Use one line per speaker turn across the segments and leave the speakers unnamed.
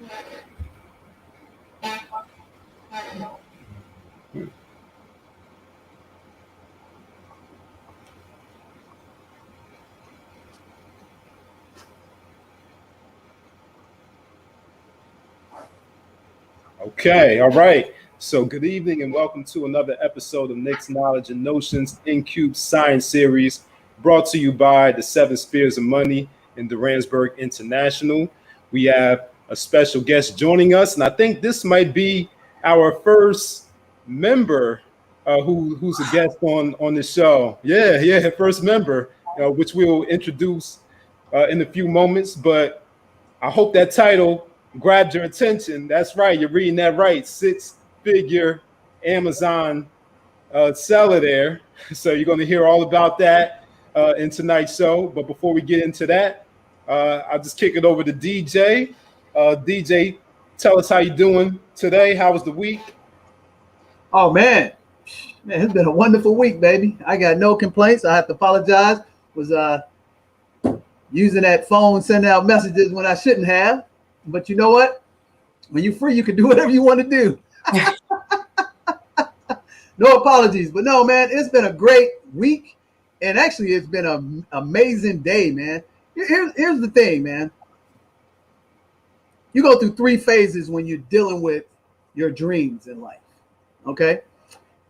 Okay, all right. So, good evening and welcome to another episode of Nick's Knowledge and Notions in Cube Science Series, brought to you by the Seven Spheres of Money and Duransburg International. We have a special guest joining us, and I think this might be our first member who's a guest on the show. Yeah, first member, which we'll introduce in a few moments. But I hope that title grabbed your attention. That's right. You're reading that right. Six-figure Amazon seller there. So you're going to hear all about that in tonight's show. But before we get into that, I'll just kick it over to DJ. DJ, tell us how you're doing today. How was the week?
Oh, man, it's been a wonderful week, baby. I got no complaints. I have to apologize. Was using that phone, sending out messages when I shouldn't have. But you know what? When you're free, you can do whatever you want to do. No apologies. But no, man, it's been a great week. And actually, it's been an amazing day, man. Here's the thing, man. You go through three phases when you're dealing with your dreams in life, okay?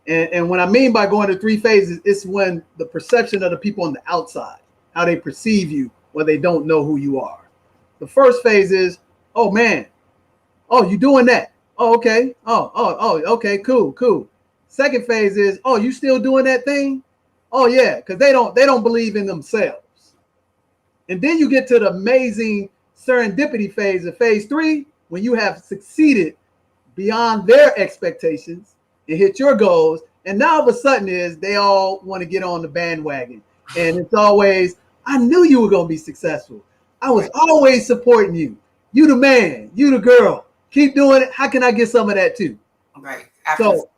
And what I mean by going to three phases, it's when the perception of the people on the outside, how they perceive you when they don't know who you are. The first phase is, oh, man, oh, you doing that? Oh, okay. Oh, okay, cool. Second phase is, oh, you still doing that thing? Oh, yeah, because they don't believe in themselves. And then you get to the amazing serendipity phase of phase three, when you have succeeded beyond their expectations and hit your goals. And now all of a sudden they all want to get on the bandwagon. And it's always, I knew you were going to be successful. I was always supporting you. You the man, you the girl. Keep doing it. How can I get some of that too?
Right.
So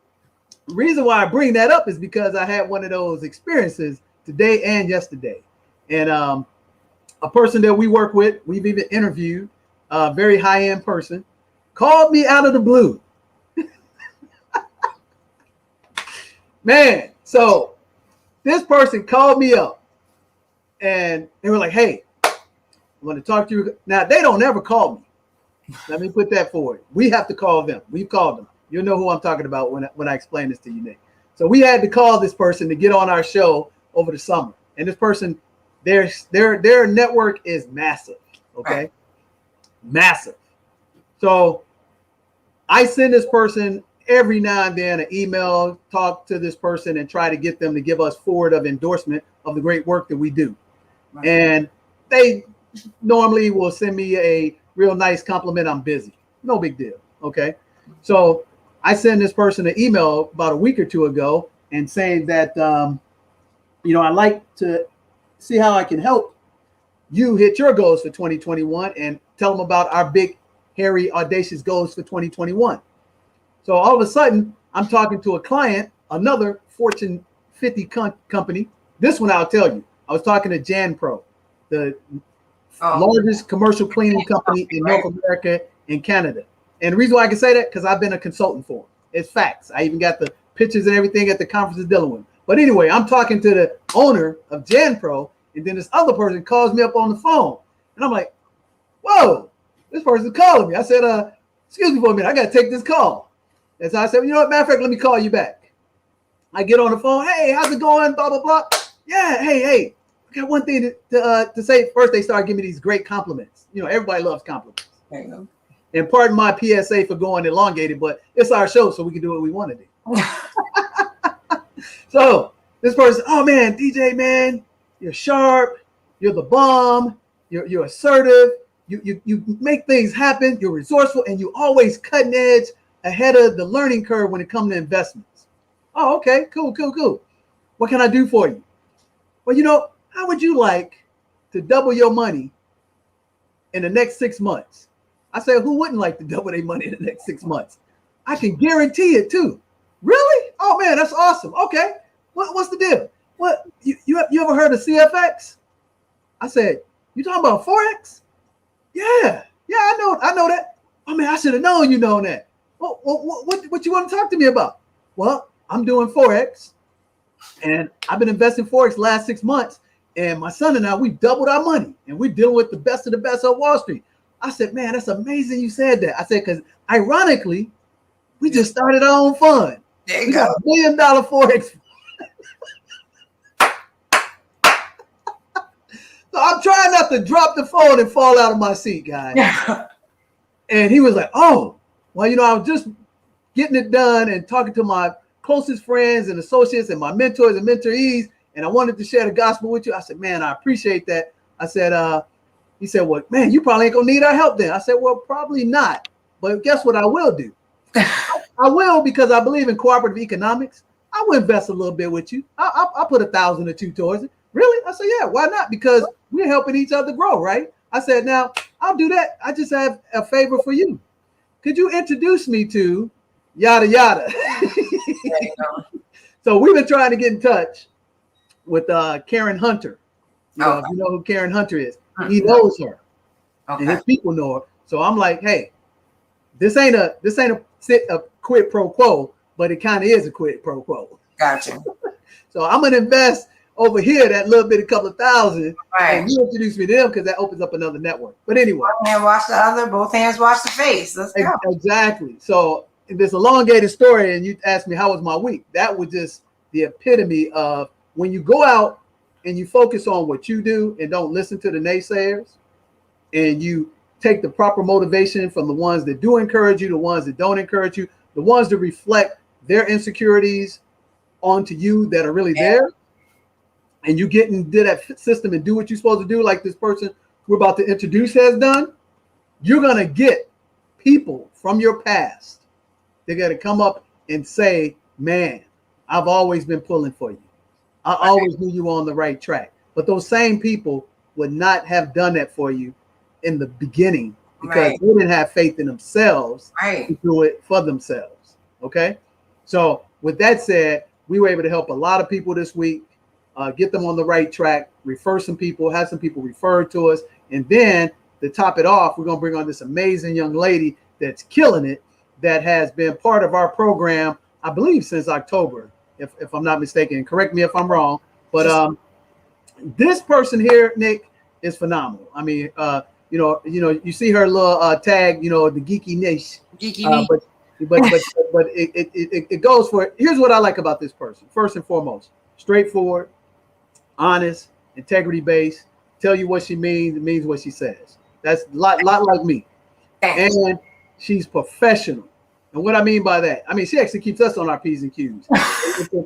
the reason why I bring that up is because I had one of those experiences today and yesterday. And a person that we work with, we've even interviewed, a very high-end person, called me out of the blue. Man, so this person called me up and they were like, hey, I want to talk to you. Now, they don't ever call me. Let me put that forward. We have to call them. We've called them. You'll know who I'm talking about when I explain this to you, Nick. So we had to call this person to get on our show over the summer. And this person, their network is massive, okay? Right. Massive. So I send this person every now and then an email, talk to this person and try to get them to give us forward of endorsement of the great work that we do. Right. And they normally will send me a real nice compliment. I'm busy. No big deal. Okay. So I send this person an email about a week or two ago and saying that, I'd like to see how I can help you hit your goals for 2021 and tell them about our big, hairy, audacious goals for 2021. So all of a sudden, I'm talking to a client, another Fortune 50 company. This one, I'll tell you. I was talking to JanPro, the largest commercial cleaning company in North America and Canada. And the reason why I can say that, because I've been a consultant for them. It's facts. I even got the pictures and everything at the conferences dealing with them. But anyway, I'm talking to the owner of JanPro, and then this other person calls me up on the phone. And I'm like, whoa, this person's calling me. I said, excuse me for a minute. I got to take this call. And so I said, you know what, matter of fact, let me call you back. I get on the phone. Hey, how's it going? Blah, blah, blah. Yeah, hey. I got one thing to say. First, they started giving me these great compliments. You know, everybody loves compliments.
There you go.
And pardon my PSA for going elongated, but it's our show, so we can do what we want to do. So this person, oh, man, DJ, man, you're sharp. You're the bomb. You're assertive. You make things happen. You're resourceful, and you always cutting edge, ahead of the learning curve when it comes to investments. Oh, okay, cool. What can I do for you? Well, how would you like to double your money in the next 6 months? I said, who wouldn't like to double their money in the next 6 months? I can guarantee it too. Really? Oh man, that's awesome. Okay, what's the deal? What you ever heard of CFX? I said, you talking about Forex? Yeah, I know that. Oh man, I should have known you know that. What you want to talk to me about? Well, I'm doing Forex, and I've been investing Forex last 6 months, and my son and I, we doubled our money, and we're dealing with the best of the best on Wall Street. I said, man, that's amazing you said that. I said, because ironically, we just started our own fund. We got $1 million Forex. So I'm trying not to drop the phone and fall out of my seat, guys. And he was like, oh, well, I was just getting it done and talking to my closest friends and associates and my mentors and mentorees, and I wanted to share the gospel with you. I said, man, I appreciate that. I said, he said, well, man, you probably ain't gonna need our help then. I said, well, probably not. But guess what I will do? I will, because I believe in cooperative economics. I will invest a little bit with you. I'll put 1,000 or 2 towards it. Really? I said, yeah, why not? Because we're helping each other grow, right? I said, now, I'll do that. I just have a favor for you. Could you introduce me to yada, yada? So we've been trying to get in touch with Karen Hunter. If you know who Karen Hunter is. He knows her. And his people know her. So I'm like, hey, this ain't a quid pro quo, but it kind of is a quid pro quo.
Gotcha.
So I'm gonna invest over here that little bit, a couple of thousand, and you introduce me to them because that opens up another network. But anyway,
one hand wash the other, both hands wash the face. Let's go.
Exactly. So this elongated story, and you asked me how was my week. That was just the epitome of when you go out and you focus on what you do and don't listen to the naysayers, and you take the proper motivation from the ones that do encourage you, the ones that don't encourage you, the ones that reflect their insecurities onto you that are really there, and you get into that system and do what you're supposed to do, like this person we're about to introduce has done, you're going to get people from your past. They're going to come up and say, man, I've always been pulling for you. I always knew you were on the right track. But those same people would not have done that for you in the beginning because they didn't have faith in themselves to do it for themselves. Okay. So with that said, we were able to help a lot of people this week, get them on the right track, refer some people, have some people referred to us. And then to top it off, we're going to bring on this amazing young lady that's killing it, that has been part of our program, I believe, since October, if I'm not mistaken. Correct me if I'm wrong. But this person here, Nick, is phenomenal. I mean, you see her little tag, the geeky niche. But it goes for, here's what I like about this person. First and foremost, straightforward, honest, integrity based, tell you what she means what she says. That's a lot like me. And she's professional. And what I mean by that, I mean, she actually keeps us on our P's and Q's.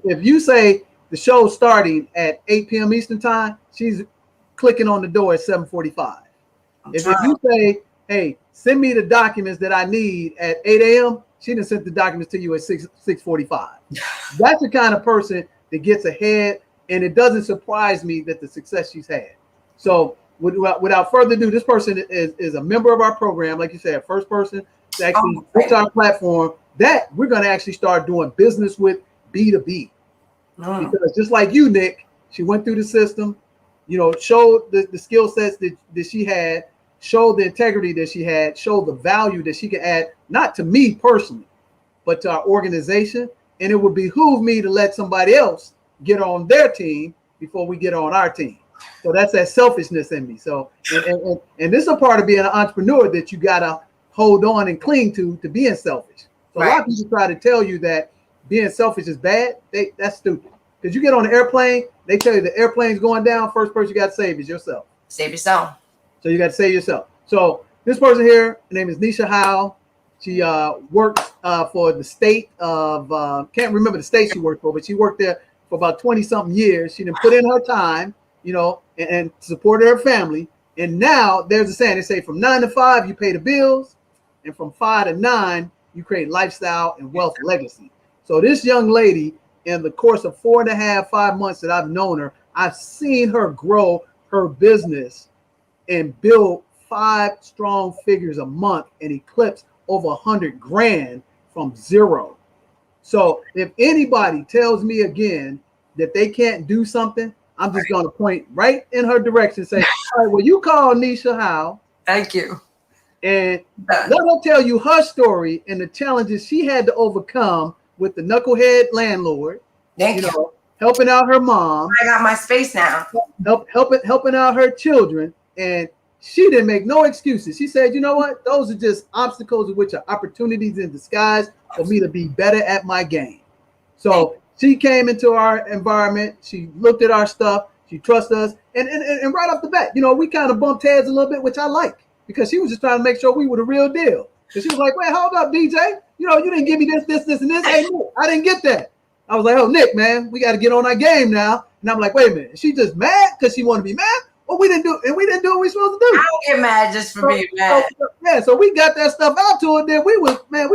If you say the show's starting at 8 p.m. Eastern time, she's clicking on the door at 7:45. If you say, hey, send me the documents that I need at 8 a.m., she done sent the documents to you at 6:45. That's the kind of person that gets ahead, and it doesn't surprise me that the success she's had. So without further ado, this person is a member of our program, like you said, first person to actually reach our platform that we're going to actually start doing business with B2B. Because just like you, Nick, she went through the system, showed the skill sets that she had, showed the integrity that she had, showed the value that she could add, not to me personally, but to our organization. And it would behoove me to let somebody else get on their team before we get on our team. So that's that selfishness in me. So, and this is a part of being an entrepreneur that you got to hold on and cling to being selfish. So a lot of people try to tell you that being selfish is bad. That's stupid. Because you get on an airplane, they tell you the airplane's going down. First person you got to save is yourself.
Save yourself.
So you got to save yourself. So this person here, her name is Nesha Howell. She works for the state of, can't remember the state she worked for, but she worked there for about 20 something years. She didn't put in her time, and supported her family. And now there's a saying, they say from 9 to 5, you pay the bills. And from 5 to 9, you create lifestyle and wealth legacy. So this young lady, in the course of 4.5-5 months that I've known her, I've seen her grow her business and build 5 strong figures a month and eclipse over 100 grand from zero. So if anybody tells me again that they can't do something, I'm just going to point right in her direction and say, all right, well, you call Nesha Howell.
Thank you.
And let her tell you her story and the challenges she had to overcome with the knucklehead landlord.
Thank you.
Helping out her mom.
I got my space now.
Helping out her children. And she didn't make no excuses. She said, you know what? Those are just obstacles, which are opportunities in disguise for me to be better at my game. So she came into our environment. She looked at our stuff. She trusts us. And right off the bat, we kind of bumped heads a little bit, which I like, because she was just trying to make sure we were the real deal. And she was like, wait, hold up, DJ. You didn't give me this, and this. Hey, Nick, I didn't get that. I was like, oh, Nick, man, we got to get on our game now. And I'm like, wait a minute. Is she just mad because she wanted to be mad? Well, we didn't do what we supposed to do.
I don't get mad just for being mad.
So we got that stuff out to her. Then we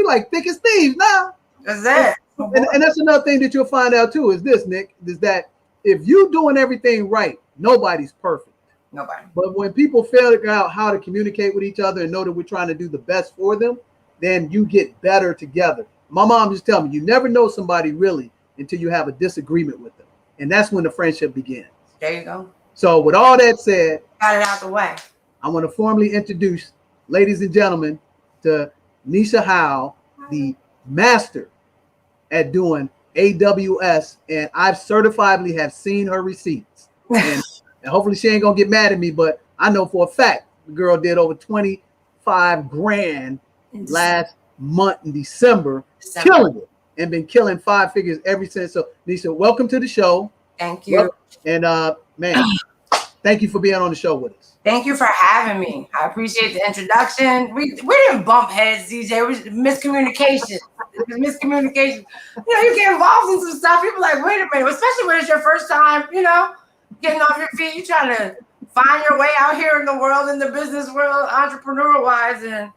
like thick as thieves now.
That's it.
And that's another thing that you'll find out too, is this, Nick, is that if you're doing everything right, nobody's perfect.
Nobody.
But when people figure out how to communicate with each other and know that we're trying to do the best for them, then you get better together. My mom just tell me, you never know somebody really until you have a disagreement with them. And that's when the friendship begins.
There you go.
So with all that said,
got it out the way.
I want to formally introduce, ladies and gentlemen, to Nesha Howell, the master at doing AWS, and I've certifiably have seen her receipts. And hopefully she ain't gonna get mad at me, but I know for a fact the girl did over 25 grand last month in December, killing it, and been killing 5 figures ever since. So Nesha, welcome to the show.
Thank you.
And man, thank you for being on the show with us.
Thank you for having me. I appreciate the introduction. We didn't bump heads, DJ. It was miscommunication. It was miscommunication. You get involved in some stuff. People are like, wait a minute, especially when it's your first time, getting off your feet. You're trying to find your way out here in the world, in the business world, entrepreneur-wise, and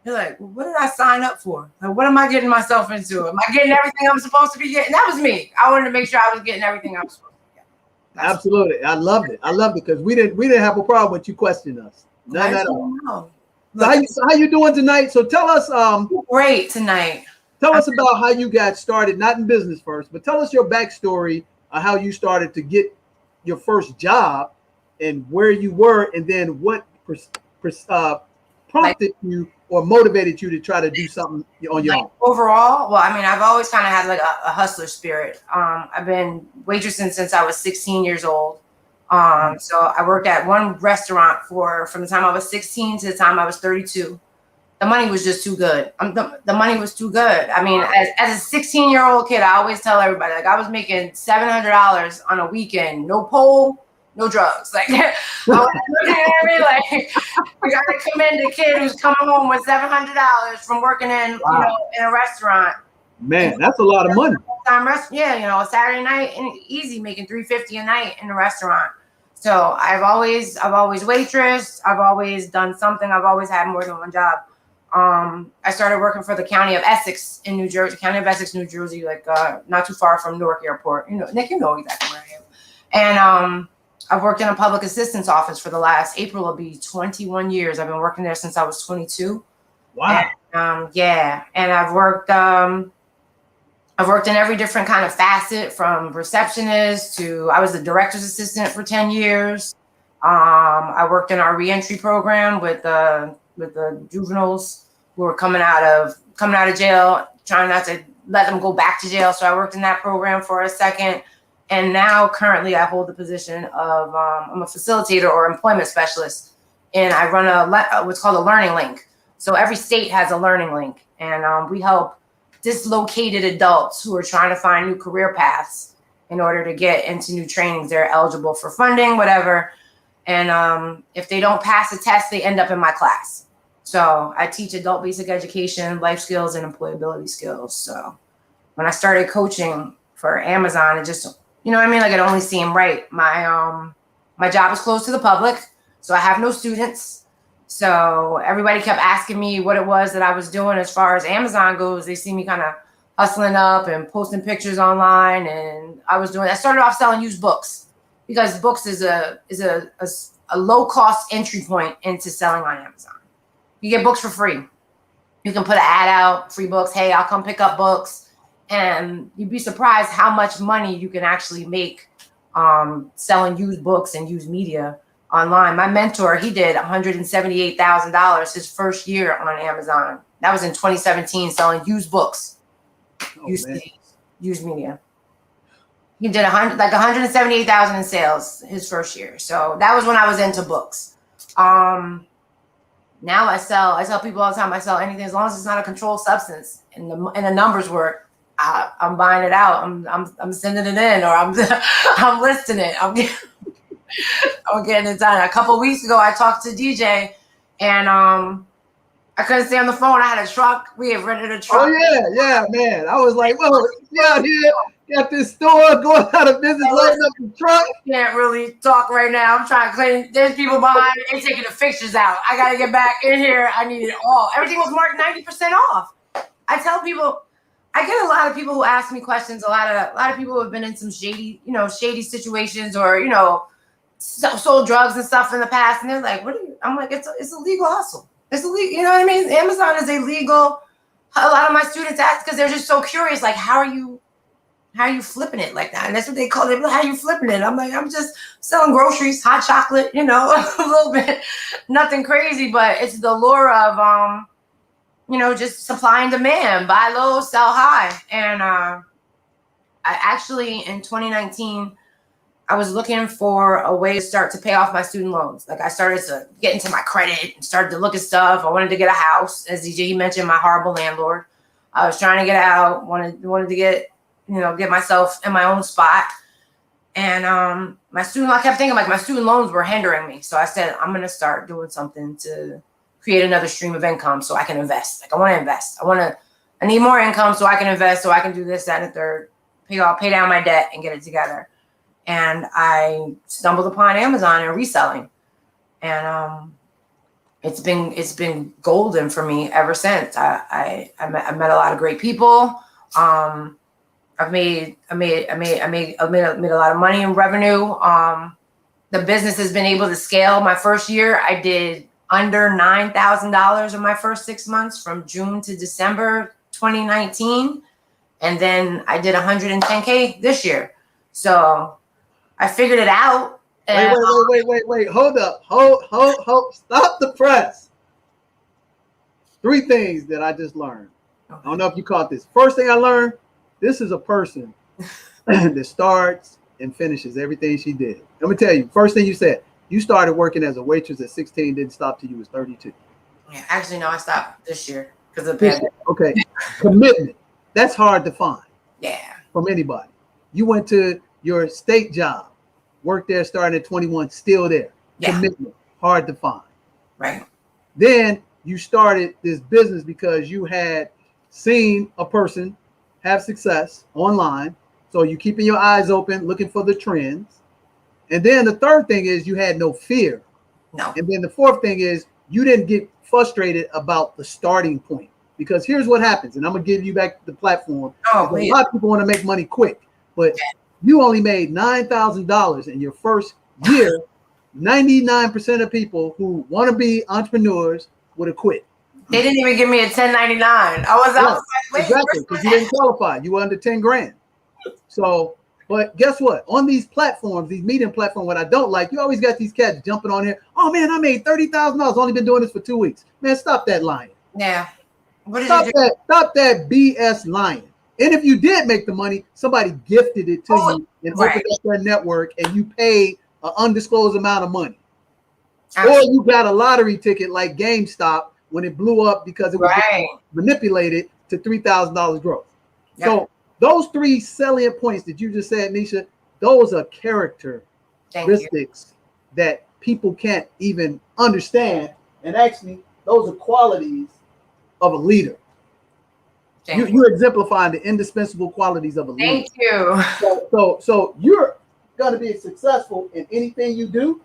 you're like, well, what did I sign up for? Like, what am I getting myself into? Am I getting everything I'm supposed to be getting? That was me. I wanted to make sure I was getting everything I was supposed to get.
Absolutely. I loved it. Because we didn't have a problem with you questioning us. None at all. So how you doing tonight? So tell us
great tonight.
Tell us about how you got started, not in business first, but tell us your backstory of how you started to get your first job and where you were, and then what prompted you or motivated you to try to do something on your own.
Overall, well, I mean, I've always kind of had like a hustler spirit. I've been waitressing since I was 16 years old. So I worked at one restaurant from the time I was 16 to the time I was 32. The money was just too good. The money was too good. I mean, as a 16-year-old kid, I always tell everybody, like, I was making $700 on a weekend, no pole, no drugs. Like, I got to commend the kid who's coming home with $700 from working in, in a restaurant.
Man, that's a lot of money.
Yeah, a Saturday night and easy, making $350 a night in a restaurant. So I've always waitressed. I've always done something. I've always had more than one job. I started working for the County of Essex in New Jersey, like not too far from Newark Airport. Nick, you know exactly where I am. And I've worked in a public assistance office for the last April will be 21 years. I've been working there since I was 22.
Wow.
And, and I've worked in every different kind of facet, from receptionist to I was the director's assistant for 10 years. I worked in our reentry program with the juveniles who were coming out of jail, trying not to let them go back to jail. So I worked in that program for a second. And now currently I hold the position of, I'm a facilitator or employment specialist. And I run what's called a learning link. So every state has a learning link. And we help dislocated adults who are trying to find new career paths in order to get into new trainings. They're eligible for funding, whatever. And if they don't pass a test, they end up in my class. So I teach adult basic education, life skills, and employability skills. So when I started coaching for Amazon, it just, like it only seemed right. My job is closed to the public, so I have no students. So everybody kept asking me what it was that I was doing as far as Amazon goes. They see me kind of hustling up and posting pictures online, and I started off selling used books, because books is a low cost entry point into selling on Amazon. You get books for free. You can put an ad out, free books. Hey, I'll come pick up books. And you'd be surprised how much money you can actually make selling used books and used media online. My mentor, he did $178,000 his first year on Amazon. That was in 2017, selling used books, used media. He did 178,000 in sales his first year. So that was when I was into books. Now I tell people all the time, I sell anything as long as it's not a controlled substance and the numbers work. I'm buying it out. I'm sending it in, or I'm listing it. I'm getting it done. A couple of weeks ago, I talked to DJ, and I couldn't stay on the phone. I had a truck. We had rented a truck.
Oh yeah, man. I was like, well, you out here got this store going out of business, loading up the truck.
I can't really talk right now. I'm trying to clean. There's people behind me. They're taking the fixtures out. I got to get back in here. I need it all. Everything was marked 90% off. I tell people, I get a lot of people who ask me questions. A lot of people who have been in some shady situations, or sold drugs and stuff in the past, and they're like, "What are you?" I'm like, "It's a legal hustle. It's illegal." You know what I mean? Amazon is illegal. A lot of my students ask because they're just so curious, like, how are you flipping it like that? And that's what they call it. How are you flipping it? I'm like, I'm just selling groceries, hot chocolate, a little bit, nothing crazy, but it's the lure of, just supply and demand, buy low, sell high. And I actually, in 2019, I was looking for a way to start to pay off my student loans. Like, I started to get into my credit and started to look at stuff. I wanted to get a house. As DJ mentioned, my horrible landlord. I was trying to get out, wanted to get myself in my own spot. And I kept thinking, like, my student loans were hindering me. So I said, I'm going to start doing something to create another stream of income so I can invest. Like, I want to invest. I need more income so I can invest, so I can do this, that, and the third, pay down my debt and get it together. And I stumbled upon Amazon and reselling. And it's been golden for me ever since. I met a lot of great people. I've made a lot of money in revenue. The business has been able to scale. My first year, I did under $9,000 in my first 6 months, from June to December 2019. And then I did 110K this year. So I figured it out. And
Wait. Hold up. Hold. Stop the press. 3 things that I just learned. I don't know if you caught this. First thing I learned, this is a person that starts and finishes everything she did. Let me tell you, first thing you said, you started working as a waitress at 16, didn't stop till you was 32.
Yeah, actually, no, I stopped this year because of the pandemic.
Okay. Commitment. That's hard to find.
Yeah.
From anybody. You went to your state job, worked there starting at 21, still there. Yeah. Commitment. Hard to find.
Right.
Then you started this business because you had seen a person have success online. So you keeping your eyes open, looking for the trends. And then the third thing is you had no fear.
No.
And then the fourth thing is you didn't get frustrated about the starting point. Because here's what happens, and I'm going to give you back the platform. A lot of people want to make money quick, but you only made $9,000 in your first year. 99% of people who want to be entrepreneurs would have quit.
They didn't even give me a 1099. I was outside.
Exactly, because you didn't qualify. You were under 10 grand. So, but guess what? On these platforms, these meeting platforms, what I don't like, you always got these cats jumping on here. Oh man, I made $30,000. Only been doing this for 2 weeks. Man, stop that lying.
Yeah.
Stop that BS lying. And if you did make the money, somebody gifted it to you and opened up their network, and you paid an undisclosed amount of money. Absolutely. Or you got a lottery ticket like GameStop when it blew up because it was manipulated to $3,000 growth. Yep. So those 3 salient points that you just said, Nesha, those are characteristics that people can't even understand. And actually, those are qualities of a leader. You're exemplifying the indispensable qualities of a leader.
Thank you.
So you're going to be successful in anything you do.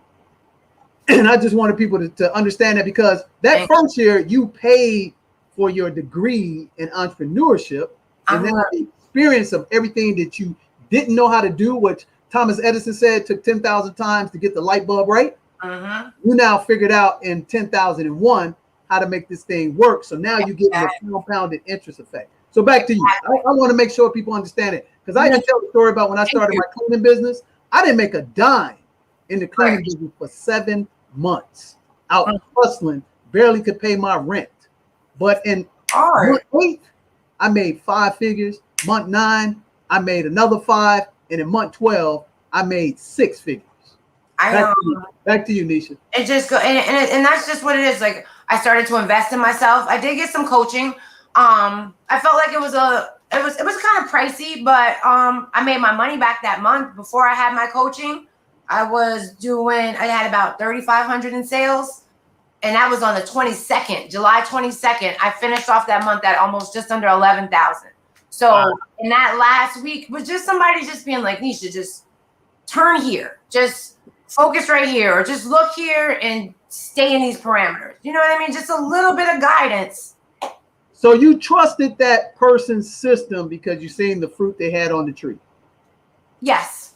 And I just wanted people to understand that, because that first year you paid for your degree in entrepreneurship, and then the experience of everything that you didn't know how to do, which Thomas Edison said took 10,000 times to get the light bulb right. You now figured out in 10,001 how to make this thing work. So now you get the compounded interest effect. So back to you. I want to make sure people understand it, because I didn't tell the story about when I started my cleaning business. I didn't make a dime in the cleaning business for 7 months, out hustling, barely could pay my rent. But in month 8, I made 5 figures. Month 9, I made another 5, and in month 12, I made 6 figures. Back to you, Nesha.
It just go and that's just what it is. Like, I started to invest in myself. I did get some coaching. I felt like it was kind of pricey, but I made my money back that month. Before I had my coaching, I had about 3,500 in sales, and that was on the 22nd, July 22nd. I finished off that month at almost just under 11,000. So in that last week was just somebody just being like, Nesha, just turn here, just focus right here, or just look here and stay in these parameters. You know what I mean? Just a little bit of guidance.
So you trusted that person's system because you seen the fruit they had on the tree.
Yes.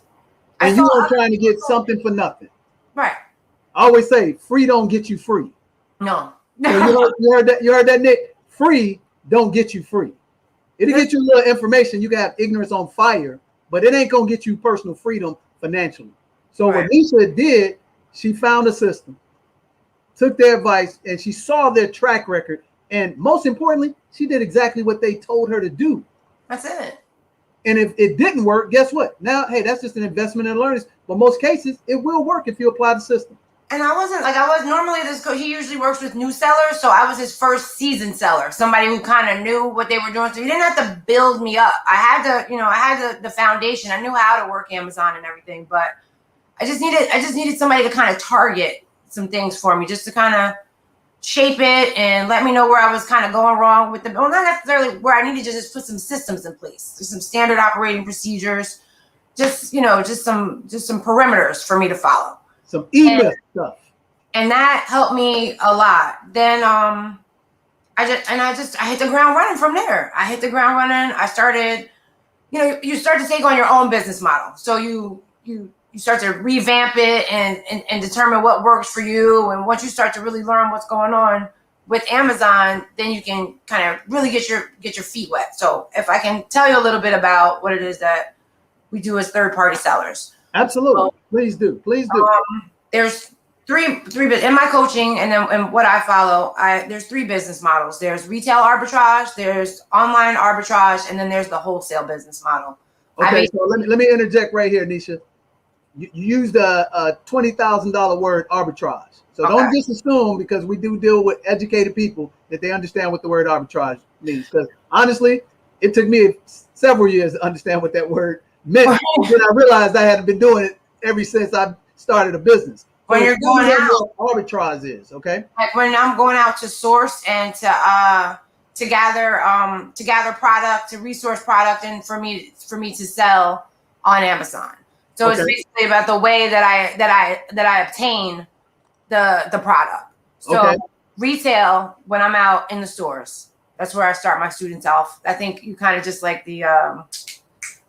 And you weren't trying to get something for nothing.
Right.
I always say, free don't get you free.
No.
You heard that, Nick? Free don't get you free. It'll get you a little information. You can have ignorance on fire, but it ain't going to get you personal freedom financially. So what Nesha did, she found a system, took their advice, and she saw their track record. And most importantly, she did exactly what they told her to do.
That's it.
And if it didn't work, guess what? Now, hey, that's just an investment in learning. But most cases, it will work if you apply the system.
And I was normally this coach, he usually works with new sellers. So I was his first seasoned seller, somebody who kind of knew what they were doing. So he didn't have to build me up. I had the foundation. I knew how to work Amazon and everything, but I just needed somebody to kind of target some things for me, just to kind of shape it and let me know where I was kind of going wrong with well, not necessarily where I needed to just put some systems in place, just some standard operating procedures, just some perimeters for me to follow.
Some email stuff.
And that helped me a lot. Then I hit the ground running from there. I started, you start to take on your own business model. So you start to revamp it and determine what works for you. And once you start to really learn what's going on with Amazon, then you can kind of really get your feet wet. So if I can tell you a little bit about what it is that we do as third-party sellers.
Absolutely. Please do.
There's three in my coaching, and what I follow, there's 3 business models. There's retail arbitrage, there's online arbitrage, and then there's the wholesale business model.
Okay, so let me interject right here, Nesha. You used a $20,000 word, arbitrage. So don't just assume, because we do deal with educated people, that they understand what the word arbitrage means. Because honestly, it took me several years to understand what that word meant. Then I realized I hadn't been doing it ever since I started a business.
When you're going out,
arbitrage is, okay?
Like when I'm going out to source and to gather product, to resource product, and for me to sell on Amazon. So it's basically about the way that I obtain the product. So retail, when I'm out in the stores, that's where I start my students off. I think you kind of just like the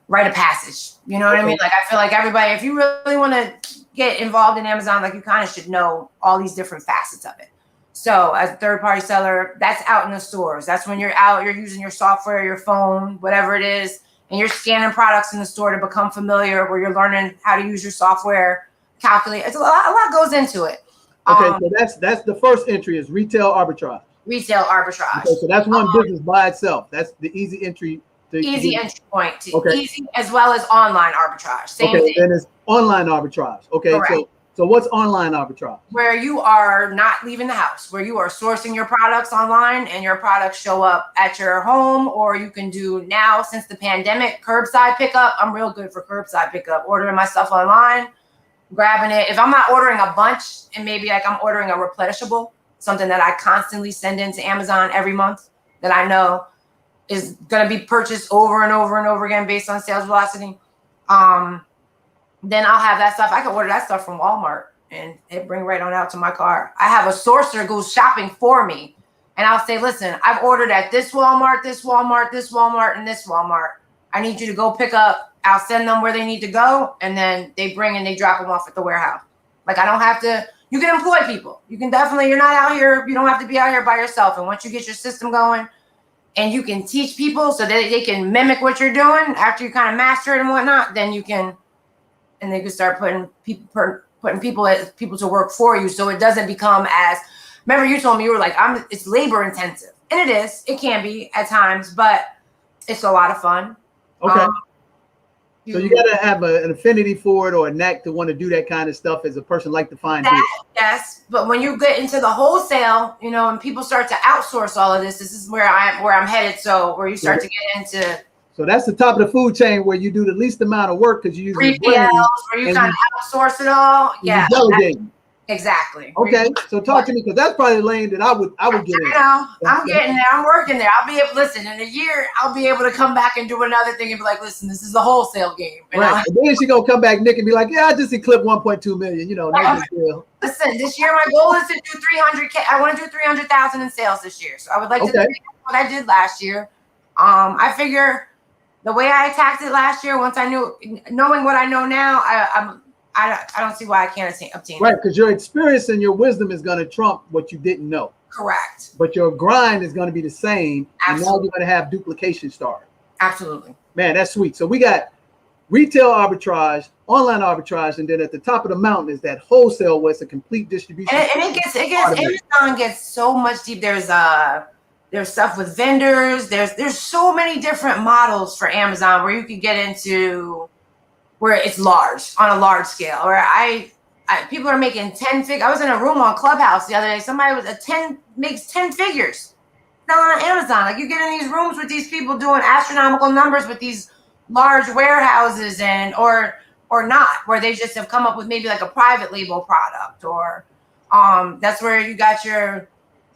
rite of passage. You know what I mean? Like, I feel like everybody, if you really want to get involved in Amazon, like, you kind of should know all these different facets of it. So as a third-party seller, that's out in the stores. That's when you're out, you're using your software, your phone, whatever it is, and you're scanning products in the store to become familiar, where you're learning how to use your software, calculate. It's a lot goes into it.
Okay, so that's the first entry, is retail arbitrage.
Retail arbitrage.
Okay, so that's one business by itself. That's the easy entry.
Easy entry point. Easy, as well as online arbitrage. Same thing.
Then it's online arbitrage. Okay,
correct.
So what's online arbitrage?
Where you are not leaving the house, where you are sourcing your products online and your products show up at your home, or you can do now, since the pandemic, curbside pickup. I'm real good for curbside pickup, ordering my stuff online, grabbing it. If I'm not ordering a bunch, and maybe like I'm ordering a replenishable, something that I constantly send into Amazon every month that I know is going to be purchased over and over and over again based on sales velocity. Then I'll have that stuff. I can order that stuff from Walmart and it bring right on out to my car. I have a sourcer goes shopping for me, and I'll say, listen, I've ordered at this Walmart, this Walmart, this Walmart, and this Walmart. I need you to go pick up. I'll send them where they need to go, and then they bring and they drop them off at the warehouse. Like, I don't have to. You can employ people. You can definitely. You're not out here. You don't have to be out here by yourself. And once you get your system going, and you can teach people so that they can mimic what you're doing after you kind of master it and whatnot, then you can, and they can start putting putting people to work for you, so it doesn't become as. Remember, you told me you were like, it's labor intensive, and it is. It can be at times, but it's a lot of fun.
Okay. So you got to have an affinity for it or a knack to want to do that kind of stuff as a person like to find deals.
Yes, but when you get into the wholesale, and people start to outsource all of this is where I'm headed. So where you start to get into.
So that's the top of the food chain where you do the least amount of work because you use
3PLs, where you kind of outsource it all. Yeah, exactly.
Okay, so talk to me, because that's probably the lane that I would get in.
I'm getting there. I'm working there. I'll be able. Listen, in a year, I'll be able to come back and do another thing and be like, listen, this is the wholesale game.
Right. And then she gonna come back, Nick, and be like, yeah, I just eclipsed 1.2 million. No big deal.
Listen, this year my goal is to do 300K. I want to do 300,000 in sales this year. So I would like to do what I did last year. I figure the way I attacked it last year, once I knowing what I know now, I don't see why I can't obtain
right, because your experience and your wisdom is going to trump what you didn't know.
Correct.
But your grind is going to be the same.
Absolutely.
And now you're going to have duplication start.
Absolutely.
Man, that's sweet. So we got retail arbitrage, online arbitrage, and then at the top of the mountain is that wholesale where it's a complete distribution.
And it gets Amazon gets so much deep. There's stuff with vendors. There's so many different models for Amazon where you could get into where it's large on a large scale. Where people are making 10 figures. I was in a room on Clubhouse the other day. Somebody makes 10 figures selling on Amazon. Like, you get in these rooms with these people doing astronomical numbers with these large warehouses or not, where they just have come up with maybe like a private label product, or that's where you got your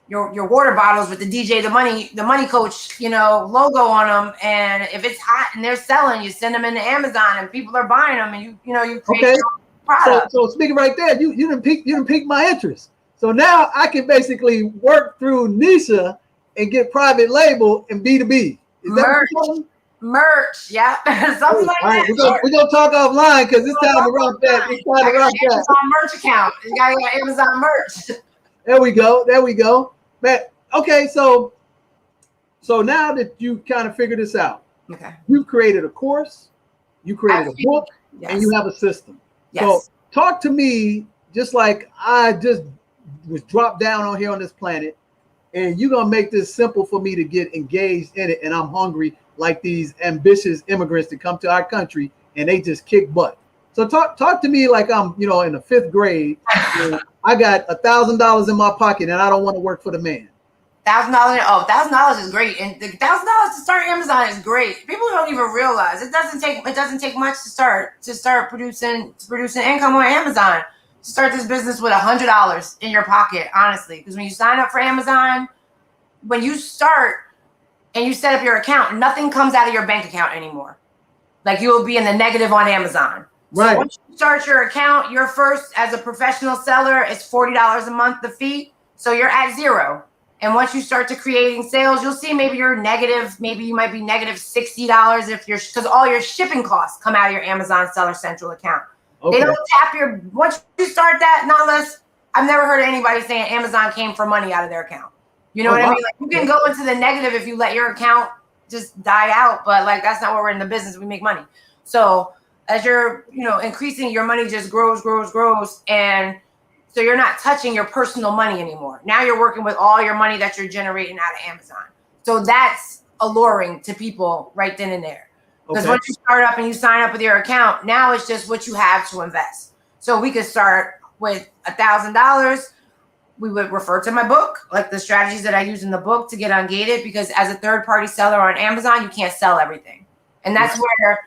water bottles with the DJ, the money coach, logo on them. And if it's hot and they're selling, you send them into Amazon and people are buying them, and you create your product.
So speaking right there, you didn't pique my interest. So now I can basically work through Nesha and get private label and B2B. Is that what
merch, yeah. Something like that.
We're gonna talk offline because it's time to rock that. It's time to rock that.
Amazon merch account. You got Amazon merch.
There we go. Man, okay, so now that you kind of figured this out,
okay,
you've created a course, you created a book, and you have a system.
Yes.
So talk to me just like I just was dropped down on here on this planet, and you're gonna make this simple for me to get engaged in it, and I'm hungry like these ambitious immigrants that come to our country and they just kick butt. So talk to me like I'm, in the 5th grade. I got $1,000 in my pocket and I don't want to work for the man.
$1,000. Oh, $1,000 is great, and the $1,000 to start Amazon is great. People don't even realize it doesn't take much to start producing income on Amazon. To start this business with $100 in your pocket, honestly, because when you sign up for Amazon, when you start and you set up your account, nothing comes out of your bank account anymore. Like, you will be in the negative on Amazon.
Right.
So once you start your account, your first, as a professional seller, it's $40 a month, the fee. So you're at zero. And once you start to creating sales, you'll see maybe you're negative. Maybe you might be negative $60 because all your shipping costs come out of your Amazon Seller Central account. Okay. They don't tap once you start that, not unless, I've never heard of anybody saying Amazon came for money out of their account. You know what I mean? Like, you can go into the negative if you let your account just die out, but like, that's not what we're in the business. We make money. So as you're, increasing, your money just grows. And so you're not touching your personal money anymore. Now you're working with all your money that you're generating out of Amazon. So that's alluring to people right then and there. Because once you start up and you sign up with your account, now it's just what you have to invest. So we could start with $1,000. We would refer to my book, like the strategies that I use in the book to get ungated, because as a third-party seller on Amazon, you can't sell everything. And that's where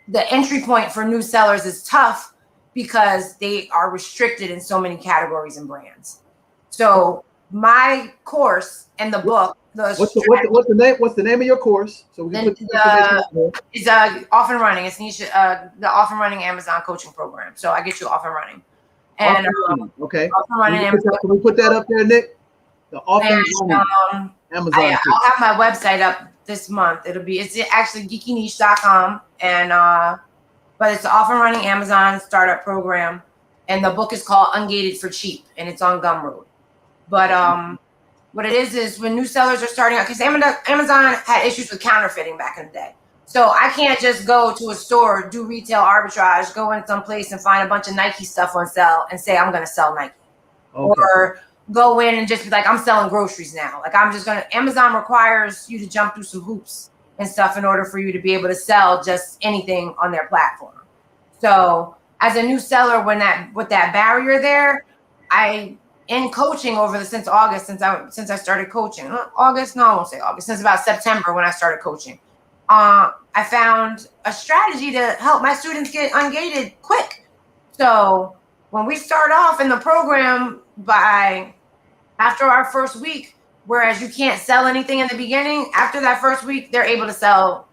the entry point for new sellers is tough, because they are restricted in so many categories and brands. So my course and the book,
what's the name of your course? So we can
it's off and running. It's Nesha, the off and running Amazon coaching program. So I get you off and running. And
okay.
Off and running
Amazon. Can we put that up there, Nick? The off and running Amazon.
I'll have my website up this month. It's actually geekyniche.com, and but it's the off and running Amazon startup program, and the book is called Ungated for Cheap, and it's on Gumroad. But what it is when new sellers are starting out, because Amazon had issues with counterfeiting back in the day. So I can't just go to a store, do retail arbitrage, go in some place and find a bunch of Nike stuff on sale and say I'm going to sell Nike. Okay. Or go in and just be like, I'm selling groceries now. Like I'm just going to, Amazon requires you to jump through some hoops and stuff in order for you to be able to sell just anything on their platform. So as a new seller, with that barrier there, in coaching since August, since I started coaching, August, no, I won't say August, since about September when I started coaching, I found a strategy to help my students get ungated quick. So when we start off in the program after our first week, whereas you can't sell anything in the beginning, after that first week, they're able to sell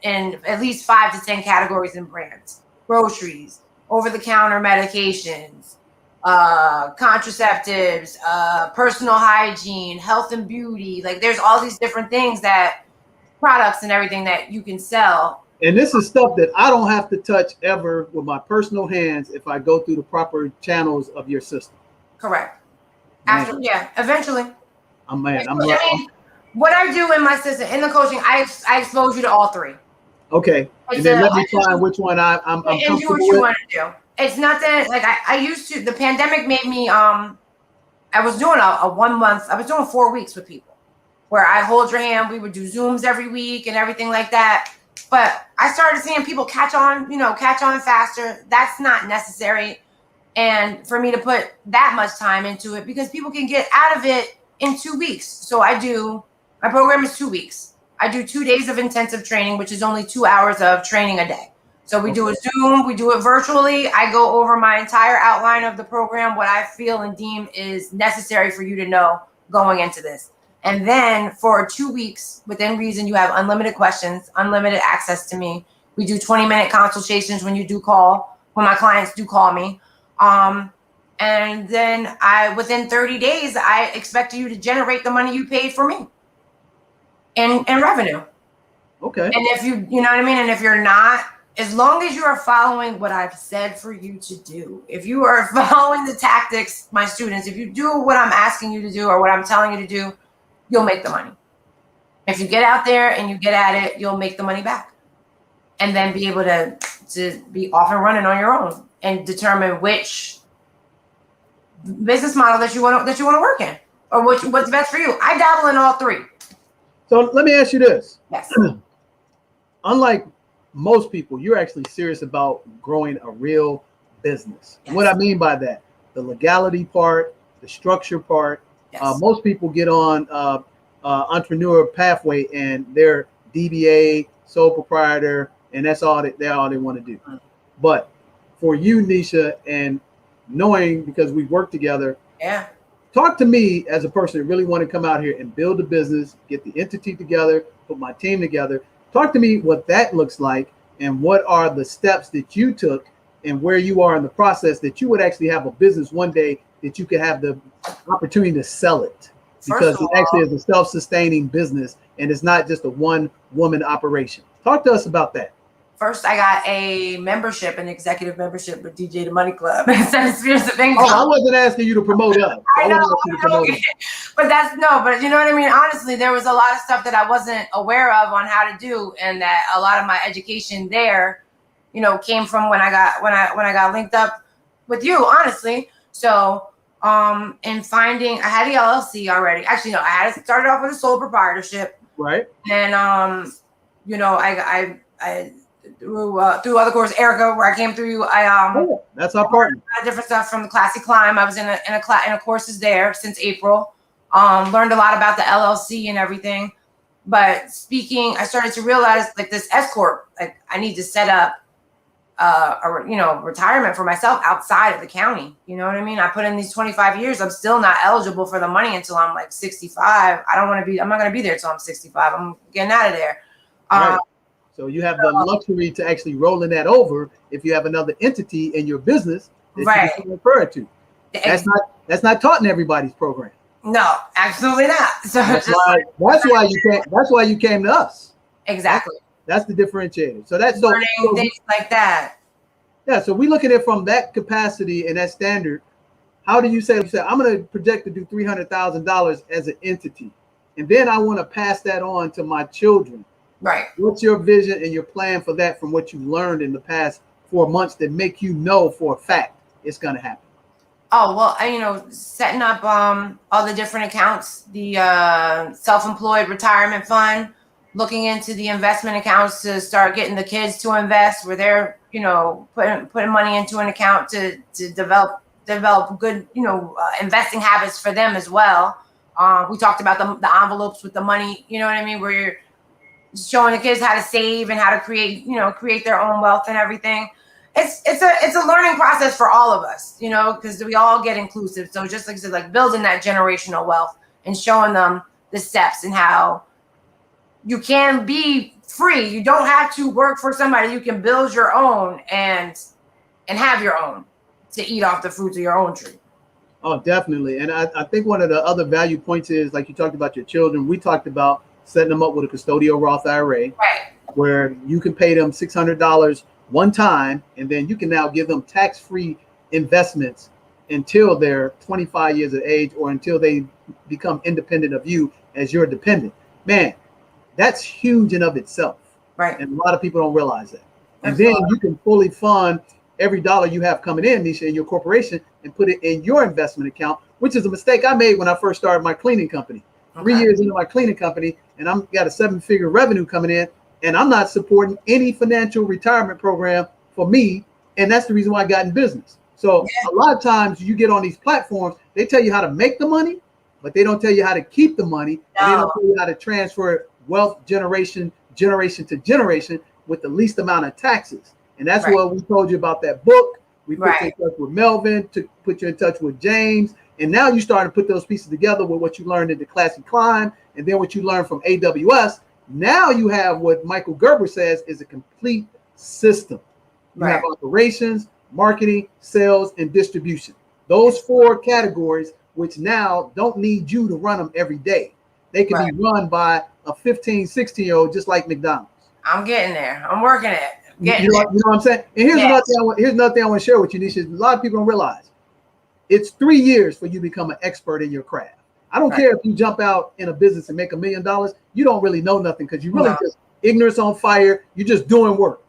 in at least 5 to 10 categories and brands: groceries, over-the-counter medications, contraceptives, personal hygiene, health and beauty. Like there's all these different things products and everything that you can sell.
And this is stuff that I don't have to touch ever with my personal hands if I go through the proper channels of your system.
Correct. Eventually. What I do in my system, in the coaching, I expose you to all three.
Okay. And then let me find which one I'm comfortable
do what you want to do. It's nothing like I used to. The pandemic made me. I was doing a 1 month. I was doing 4 weeks with people, where I hold your hand. We would do Zooms every week and everything like that. But I started seeing people catch on faster. That's not necessary, and for me to put that much time into it, because people can get out of it in 2 weeks. So my program is 2 weeks. I do 2 days of intensive training, which is only 2 hours of training a day. So we do a Zoom, we do it virtually. I go over my entire outline of the program, what I feel and deem is necessary for you to know going into this. And then for 2 weeks, within reason, you have unlimited questions, unlimited access to me. We do 20-minute consultations when my clients do call me. And then within 30 days, I expect you to generate the money you paid for me in revenue.
Okay.
And if you know what I mean? And if you're not, as long as you are following what I've said for you to do, if you are following the tactics, my students, if you do what I'm asking you to do or what I'm telling you to do, you'll make the money. If you get out there and you get at it, you'll make the money back. And then be able to be off and running on your own and determine which business model that you want to work in, or what's best for you. I dabble in all three.
So let me ask you this.
Yes.
Unlike most people, you're actually serious about growing a real business. Yes. What I mean by that, the legality part, the structure part. Yes. Most people get on entrepreneur pathway and they're DBA, sole proprietor, and that's all they want to do. Mm-hmm. But for you, Nesha, and knowing, because we work together,
yeah.
Talk to me as a person that really want to come out here and build a business, get the entity together, put my team together. Talk to me what that looks like and what are the steps that you took and where you are in the process that you would actually have a business one day that you could have the opportunity to sell it, because it actually is a self-sustaining business and it's not just a one-woman operation. Talk to us about that.
First, I got a membership, an executive membership with DJ the Money Club and 7 Spheres of Income.
Oh, I wasn't asking you to promote us.
I know, but you know what I mean? Honestly, there was a lot of stuff that I wasn't aware of on how to do, and that a lot of my education there, came from when I got linked up with you, honestly. So, in finding, I had the LLC already. Actually, no, I had started off with a sole proprietorship.
Right.
And, I through other course, Erica, where I came through,
that's our partner.
Different stuff from the Classy Climb. I was in a courses there since April. Learned a lot about the LLC and everything. But I started to realize, like, this S corp, like, I need to set up retirement for myself outside of the county. You know what I mean? I put in these 25 years. I'm still not eligible for the money until I'm like 65. I'm not going to be there until I'm 65. I'm getting out of there.
Right. So you have the luxury to actually rolling that over if you have another entity in your business that you can refer to. That's not taught in everybody's program.
No, absolutely not. So
that's why you came to us.
Exactly.
That's the differentiator. So that's
learning things like that.
Yeah. So we look at it from that capacity and that standard. How do you say I'm going to project to do $300,000 as an entity, and then I want to pass that on to my children?
Right.
What's your vision and your plan for that from what you've learned in the past 4 months that make you know for a fact it's going to happen?
Oh, well, setting up all the different accounts, the self-employed retirement fund, looking into the investment accounts to start getting the kids to invest where they're, putting money into an account to develop good, investing habits for them as well. We talked about the envelopes with the money, you know what I mean, where you're showing the kids how to save and how to create their own wealth and everything. It's a learning process for all of us, because we all get inclusive. So just like I said, like building that generational wealth and showing them the steps and how you can be free. You don't have to work for somebody. You can build your own and have your own to eat off the fruits of your own tree.
Oh, definitely. And I think one of the other value points is, like you talked about your children, we talked about setting them up with a custodial Roth IRA,
right,
where you can pay them $600 one time, and then you can now give them tax-free investments until they're 25 years of age or until they become independent of you as your dependent. Man, that's huge in of itself.
Right.
And a lot of people don't realize that. And then you can fully fund every dollar you have coming in, Nesha, in your corporation and put it in your investment account, which is a mistake I made when I first started my cleaning company. Okay. 3 years into my cleaning company, and I'm got a 7-figure revenue coming in, and I'm not supporting any financial retirement program for me. And that's the reason why I got in business. So a lot of times you get on these platforms, they tell you how to make the money, but they don't tell you how to keep the money. No. And they don't tell you how to transfer wealth generation to generation with the least amount of taxes. And that's what we told you about that book. We put you in touch with Melvin, to put you in touch with James. And now you start to put those pieces together with what you learned in the Classic Climb and then what you learned from AWS. Now you have what Michael Gerber says is a complete system. You have operations, marketing, sales, and distribution. Those 4 categories, which now don't need you to run them every day. They can be run by a 15, 16-year-old, just like McDonald's.
I'm getting there. I'm working it.
You know what I'm saying? And here's another thing I want to share with you, Nesha. A lot of people don't realize it's 3 years for you to become an expert in your craft. I don't care if you jump out in a business and make $1 million. You don't really know nothing because you really just ignorance on fire. You're just doing work.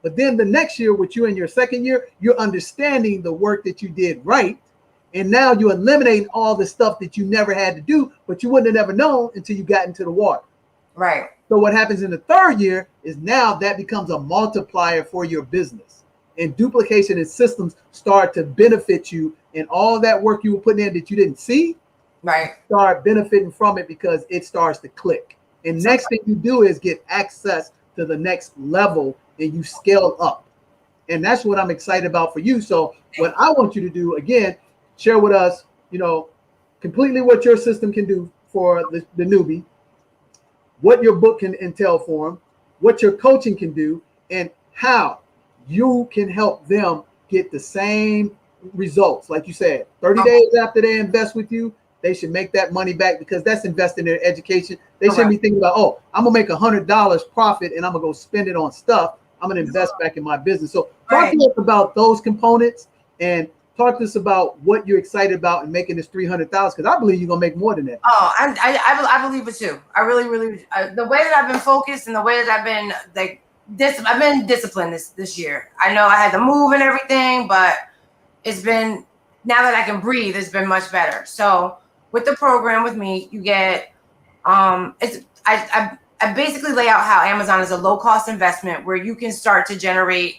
But then the next year, with you in your second year, you're understanding the work that you did right. And now you're eliminating all the stuff that you never had to do, but you wouldn't have never known until you got into the water.
Right.
So what happens in the third year is now that becomes a multiplier for your business. And duplication and systems start to benefit you, and all that work you were putting in that you didn't see, start benefiting from it because it starts to click. And next thing you do is get access to the next level and you scale up. And that's what I'm excited about for you. So what I want you to do, again, share with us, completely what your system can do for the newbie, what your book can entail for them, what your coaching can do, and how you can help them get the same results. Like you said, 30 days after they invest with you, they should make that money back because that's investing in their education. They shouldn't be thinking about, oh, I'm going to make $100 profit and I'm going to go spend it on stuff. I'm going to invest back in my business. So talk to us about those components and talk to us about what you're excited about in making this $300,000, because I believe you're going to make more than that.
Oh, I believe it too. I really, the way that I've been focused and the way that I've been I've been disciplined this year. I know I had to move and everything, but it's been, now that I can breathe, it's been much better. So with the program with me, you get, I basically lay out how Amazon is a low cost investment where you can start to generate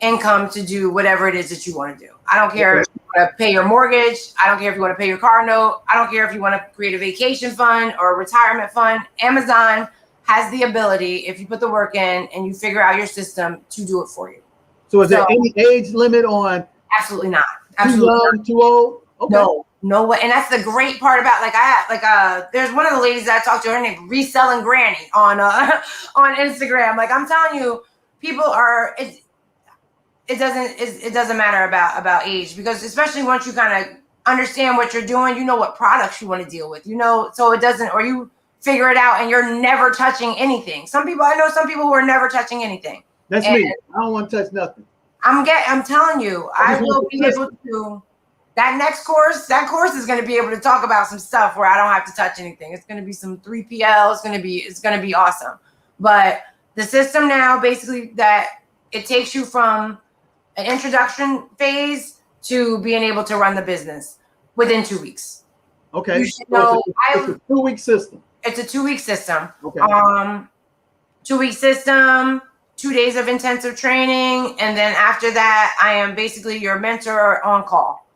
income to do whatever it is that you want to do. I don't care if you want to pay your mortgage. I don't care if you want to pay your car note. I don't care if you want to create a vacation fund or a retirement fund. Amazon has the ability, if you put the work in and you figure out your system, to do it for you.
So is there any age limit on?
Absolutely not. Absolutely
too young, too old? Okay.
No way. And that's the great part about, there's one of the ladies that I talked to, her name Reselling Granny on Instagram. Like, I'm telling you, people are, it doesn't matter about age, because especially once you kind of understand what you're doing, you know what products you want to deal with, so it doesn't, or you figure it out and you're never touching anything. I know some people who are never touching anything.
That's me. I don't want to touch nothing.
I'm telling you, I will be able to, that course is going to be able to talk about some stuff where I don't have to touch anything. It's going to be some 3PL. It's going to be awesome. But the system now basically that it takes you from an introduction phase to being able to run the business within 2 weeks.
Okay.
You should know
it's a 2-week system.
It's a 2-week system.
Okay.
2-week system, 2 days of intensive training, and then after that, I am basically your mentor on call.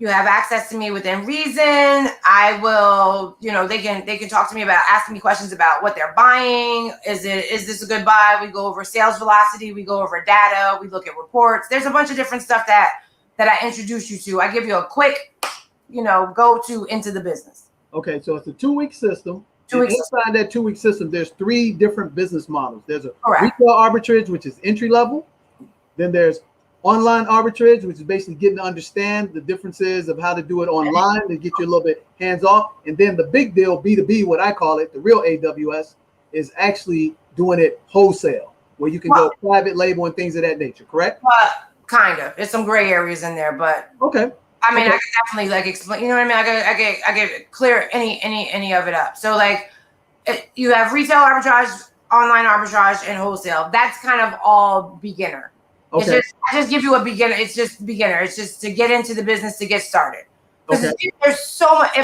You have access to me within reason. I will, they can talk to me about asking me questions about what they're buying. Is this a good buy? We go over sales velocity. We go over data. We look at reports. There's a bunch of different stuff that I introduce you to. I give you a quick, go-to into the business.
Okay, so it's a 2-week system.
2 weeks.
Inside that 2-week system, there's 3 different business models. There's a
Correct.
retail arbitrage, which is entry level. Then there's online arbitrage, which is basically getting to understand the differences of how to do it online to get you a little bit hands off. And then the big deal, B2B, what I call it, the real AWS, is actually doing it wholesale, where you can go private label and things of that nature. Correct?
Kind of. There's some gray areas in there, but
okay.
I mean, I can definitely explain. You know what I mean? I get clear any of it up. So you have retail arbitrage, online arbitrage, and wholesale. That's kind of all beginner.
Okay.
I just give you a beginner. It's just beginner. It's just to get into the business, to get started. Because there's so much.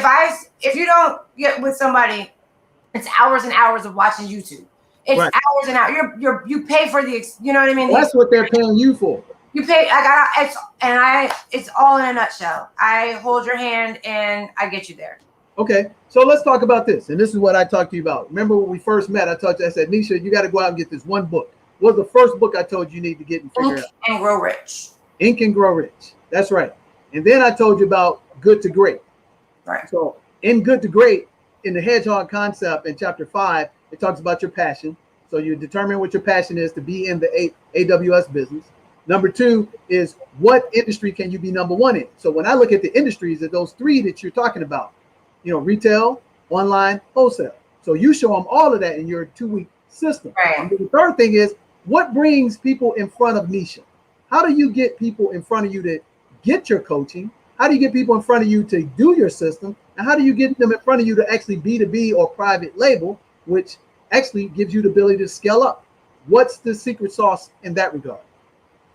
If you don't get with somebody, it's hours and hours of watching YouTube. It's hours and hours. You pay for the. You know what I mean?
That's what they're paying you for.
You pay. It's all in a nutshell. I hold your hand and I get you there.
Okay, so let's talk about this. And this is what I talked to you about. Remember when we first met, I said, Nesha, you got to go out and get this one book. What was the first book I told you need to get and figure out?
Ink and Grow Rich.
Ink and Grow Rich. That's right. And then I told you about Good to Great.
Right.
So in Good to Great, in the Hedgehog concept in chapter 5, it talks about your passion. So you determine what your passion is to be in the AWS business. Number 2 is what industry can you be number 1 in? So when I look at the industries of those 3 that you're talking about, retail, online, wholesale. So you show them all of that in your 2-week system.
Right.
And then the third thing is what brings people in front of Nesha? How do you get people in front of you to get your coaching? How do you get people in front of you to do your system? And how do you get them in front of you to actually B2B or private label, which actually gives you the ability to scale up? What's the secret sauce in that regard?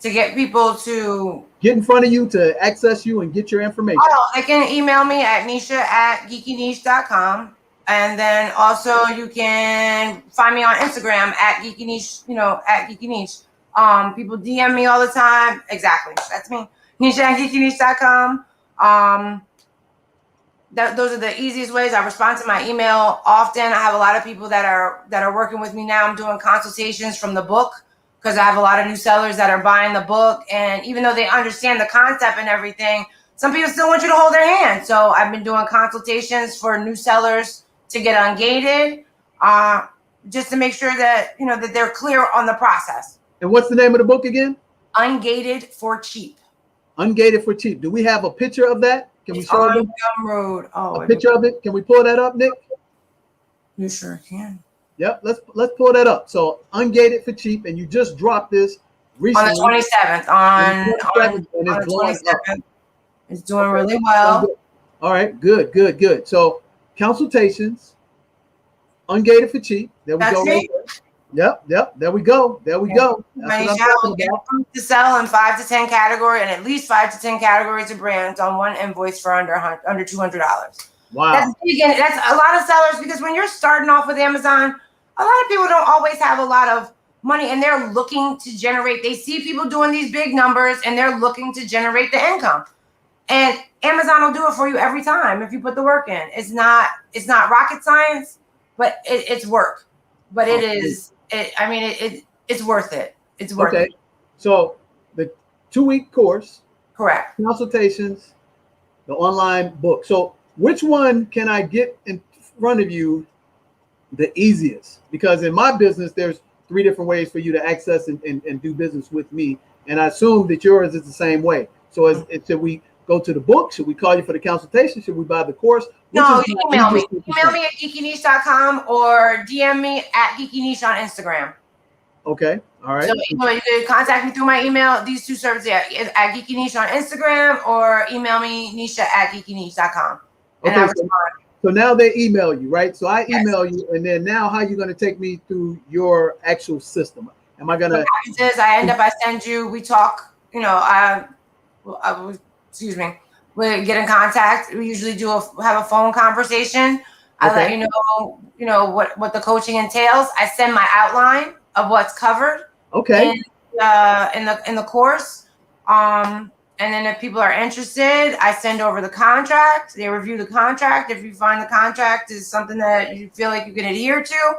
To get people to
get in front of you, to access you and get your information.
They can email me at Nesha@geekyniche.com. And then also you can find me on Instagram at Geeky Niche, at Geeky Niche. People DM me all the time. Exactly. That's me. Nesha@geekyniche.com. Those are the easiest ways. I respond to my email often. I have a lot of people that are working with me now. I'm doing consultations from the book because I have a lot of new sellers that are buying the book. And even though they understand the concept and everything, some people still want you to hold their hand. So I've been doing consultations for new sellers to get ungated, just to make sure that, that they're clear on the process.
And what's the name of the book again?
Ungated for Cheap.
Ungated for Cheap. Do we have a picture of that? Can we show them?
Road.
A picture of it? Can we pull that up, Nick?
You sure can.
Yep, let's pull that up. So Ungated for Cheap, and you just dropped this recently.
On the 27th. On the 27th. It's doing really well.
All right, good. So Consultations, Ungated for Cheap. There we go. Right there. Yep. There we go. That's what I'm talking about.
To sell in 5 to 10 categories, and at least 5 to 10 categories of brands on one invoice for under $200.
Wow.
That's a lot of sellers, because when you're starting off with Amazon, a lot of people don't always have a lot of money, and they're looking to generate. They see people doing these big numbers, and they're looking to generate the income. And Amazon will do it for you every time if you put the work in. It's not rocket science, but it's work. But it's worth it. It's worth it.
So the 2-week course,
correct.
Consultations, the online book. So which one can I get in front of you the easiest? Because in my business, there's 3 different ways for you to access and do business with me. And I assume that yours is the same way. So should we go to the book? Should we call you for the consultation? Should we buy the course?
No, you email me. Email me at geekyniche.com or DM me at geekyniche on Instagram.
Okay. All right.
So you can contact me through my email. These 2 services at geekyniche on Instagram, or email me Nesha@geekyniche.com.
Okay. So now they email you, right? So I email you, and then now how are you going to take me through your actual system? Am I going to?
I send you, we talk, excuse me, we get in contact. We usually have a phone conversation. I let you know what the coaching entails. I send my outline of what's covered.
Okay.
In the course. And then if people are interested, I send over the contract. They review the contract. If you find the contract is something that you feel like you can adhere to,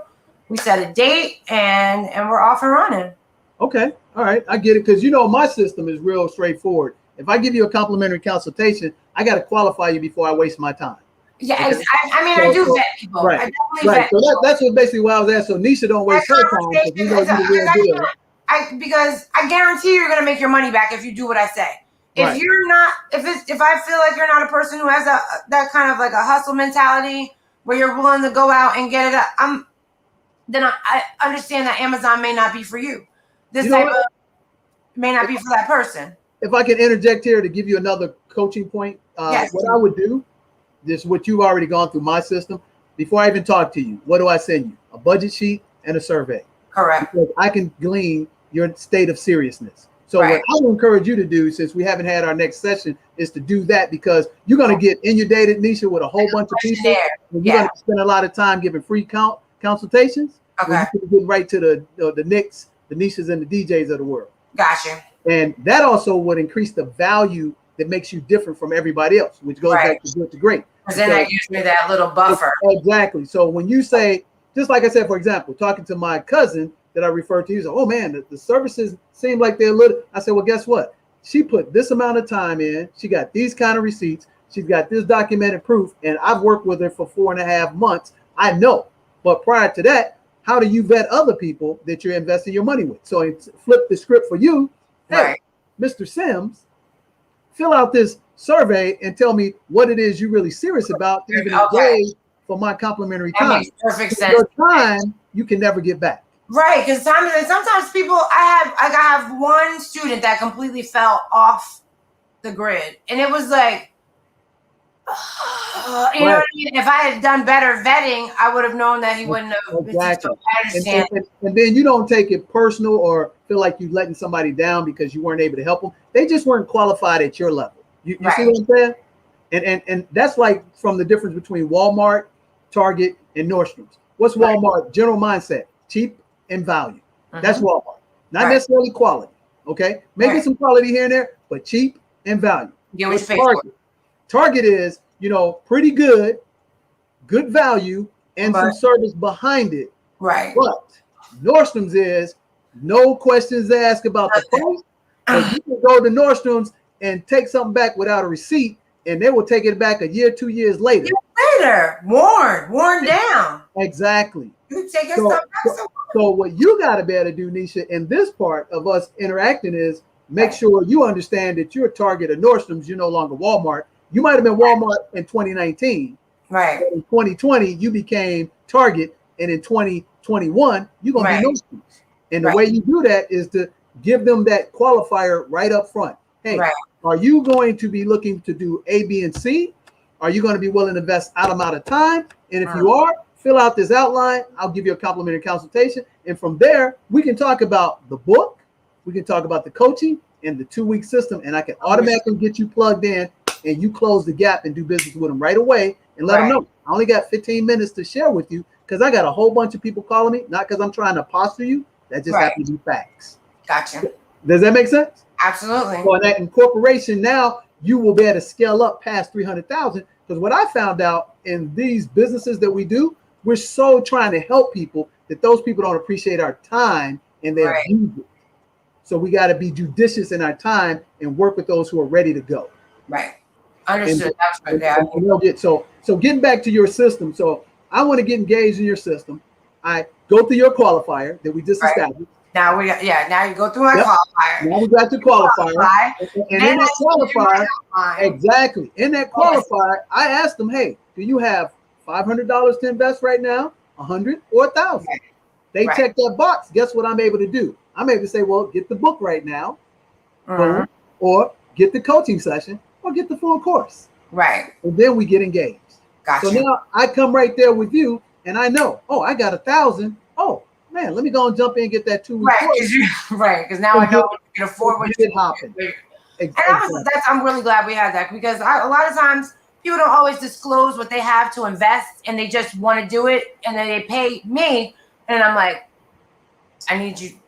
we set a date and we're off and running.
Okay. All right. I get it. Because, my system is real straightforward. If I give you a complimentary consultation, I got to qualify you before I waste my time.
Yeah. Okay? I do vet people.
Right.
I definitely vet
people. That's what basically why I was asking. So Nisha don't waste her time because you know you're the real deal.
Because I guarantee you're going to make your money back if you do what I say. If you're not, if I feel like you're not a person who has that kind of like a hustle mentality where you're willing to go out and get it up, then I understand that Amazon may not be for you. This type of may not be for that person.
If I can interject here to give you another coaching point,
yes.
What I would do, this is what you've already gone through my system. Before I even talk to you, what do I send you? A budget sheet and a survey.
Correct.
Because I can glean your state of seriousness. So what I would encourage you to do, since we haven't had our next session, is to do that because you're going to get inundated, Nisha, with a whole bunch of people. And you're going to spend a lot of time giving free consultations.
Okay.
You can get right to the Nicks, the Neshas, and the DJs of the world.
Gotcha.
And that also would increase the value that makes you different from everybody else, which goes back to good to great.
Because then that gives me that little buffer.
Exactly. So when you say, just like I said, for example, talking to my cousin that I referred to, he said, oh man, the services seem like they're little. I said, well, guess what? She put this amount of time in. She got these kind of receipts. She's got this documented proof. And I've worked with her for 4.5 months. I know. But prior to that, how do you vet other people that you're investing your money with? So it's flip the script for you. Hey, Mr. Sims, fill out this survey and tell me what it is you're really serious about to even engage for my complimentary time.
That makes perfect sense.
Your time you can never get back.
Right, because sometimes people, I have one student that completely fell off the grid, and it was like, you know what I mean? If I had done better vetting, I would have known that he wouldn't have.
Exactly.
I understand.
And then you don't take it personal or feel like you're letting somebody down because you weren't able to help them. They just weren't qualified at your level. You see what I'm saying? And that's like from the difference between Walmart, Target, and Nordstroms. What's Walmart? General mindset, cheap and value. That's Walmart. Not necessarily quality. Okay, maybe some quality here and there, but cheap and value.
What's
Target is, pretty good value, and some service behind it.
Right.
But Nordstroms is no questions asked about the price. But you can go to Nordstroms and take something back without a receipt, and they will take it back a year, 2 years later. Worn down. Exactly.
You take your stuff back.
So what you got to be able to do, Nesha, in this part of us interacting is make sure you understand that you're a Target of Nordstroms. You're no longer Walmart. You might have been Walmart in 2019.
Right.
In 2020, you became Target. And in 2021, you're going to be Nordstroms. And the way you do that is to give them that qualifier right up front. Hey, are you going to be looking to do A, B, and C? Are you going to be willing to invest out amount of time? And if you are, fill out this outline. I'll give you a complimentary consultation. And from there, we can talk about the book. We can talk about the coaching and the 2-week system. And I can automatically get you plugged in and you close the gap and do business with them right away and let them know. I only got 15 minutes to share with you because I got a whole bunch of people calling me, not because I'm trying to posture you. That just happens to be facts.
Gotcha.
Does that make sense?
Absolutely.
So that incorporation, now you will be able to scale up past 300,000. Because what I found out in these businesses that we do, we're so trying to help people that those people don't appreciate our time and they abuse it. So we got to be judicious in our time and work with those who are ready to go.
Right. Understood.
So getting back to your system. So I want to get engaged in your system. I go through your qualifier that we just established.
Now now you go through my qualifier.
Now we got your qualifier. And in that qualifier, exactly. In that qualifier, I asked them, hey, do you have $500 to invest right now, 100 or 1,000? They check that box. Guess what I'm able to do? I'm able to say, well, get the book right now, boom, or get the coaching session, or get the full course.
Right.
And then we get engaged.
Gotcha.
So now I come right there with you, and I know, oh, I got 1,000. Oh man, let me go and jump in and get that 2 weeks.
Right, because now I know you can afford what
you hopping.
And I'm really glad we had that, because a lot of times people don't always disclose what they have to invest, and they just want to do it, and then they pay me, and I'm like, I need you.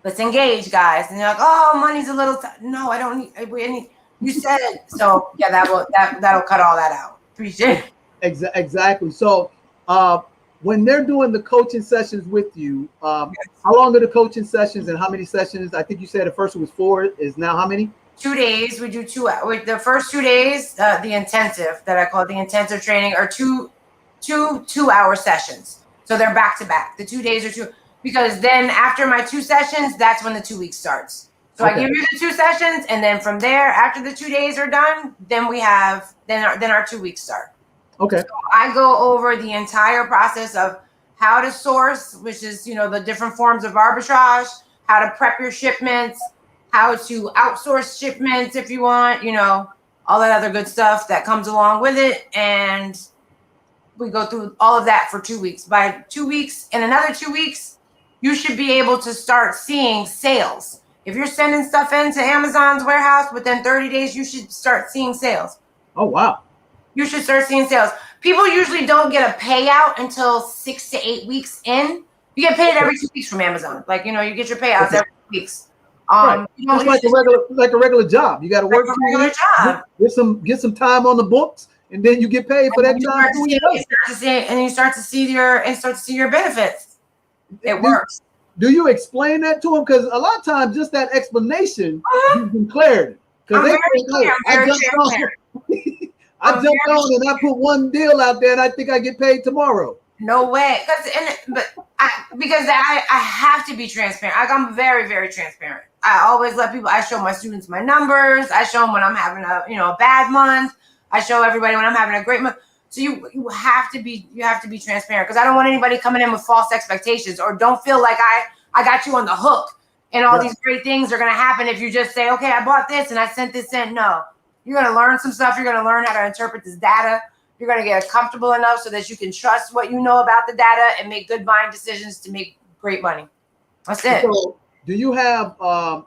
Let's engage, guys. And they're like, oh, money's a little. No, I don't need. You said it, so yeah, that'll cut all that out. Appreciate it.
Exactly. So, when they're doing the coaching sessions with you, how long are the coaching sessions and how many sessions? I think you said the first one was 4. Is now how many?
2 days. We do 2. With the first 2 days, the intensive that I call the intensive training, are two 2-hour sessions. So they're back to back. The 2 days are 2, because then after my 2 sessions, that's when the 2 weeks starts. So I give you the 2 sessions, and then from there, after the 2 days are done, then we have then our 2 weeks start.
Okay.
So I go over the entire process of how to source, which is, the different forms of arbitrage, how to prep your shipments, how to outsource shipments if you want, all that other good stuff that comes along with it. And we go through all of that for 2 weeks. By 2 weeks, in another 2 weeks, you should be able to start seeing sales. If you're sending stuff into Amazon's warehouse, within 30 days, you should start seeing sales.
Oh, wow.
You should start seeing sales. People usually don't get a payout until 6 to 8 weeks in. You get paid every 2 weeks from Amazon. Like, you get your payouts every 2 weeks.
Right. It's like a regular job. You got to work
a regular job.
Get some time on the books, and then you get paid for that time.
And you start to see your benefits. It works.
Do you explain that to them? Because a lot of times, just that explanation gives them clarity. Because I jumped on and I put one deal out there, and I think I get paid tomorrow.
No way. Because I have to be transparent. I'm very, very transparent. I always let people. I show my students my numbers. I show them when I'm having a bad month. I show everybody when I'm having a great month. So you have to be transparent, because I don't want anybody coming in with false expectations, or don't feel like I got you on the hook and all these great things are going to happen if you just say, okay, I bought this and I sent this in. No, you're going to learn some stuff. You're going to learn how to interpret this data. You're going to get comfortable enough so that you can trust what you know about the data and make good buying decisions to make great money. That's it.
So, do you have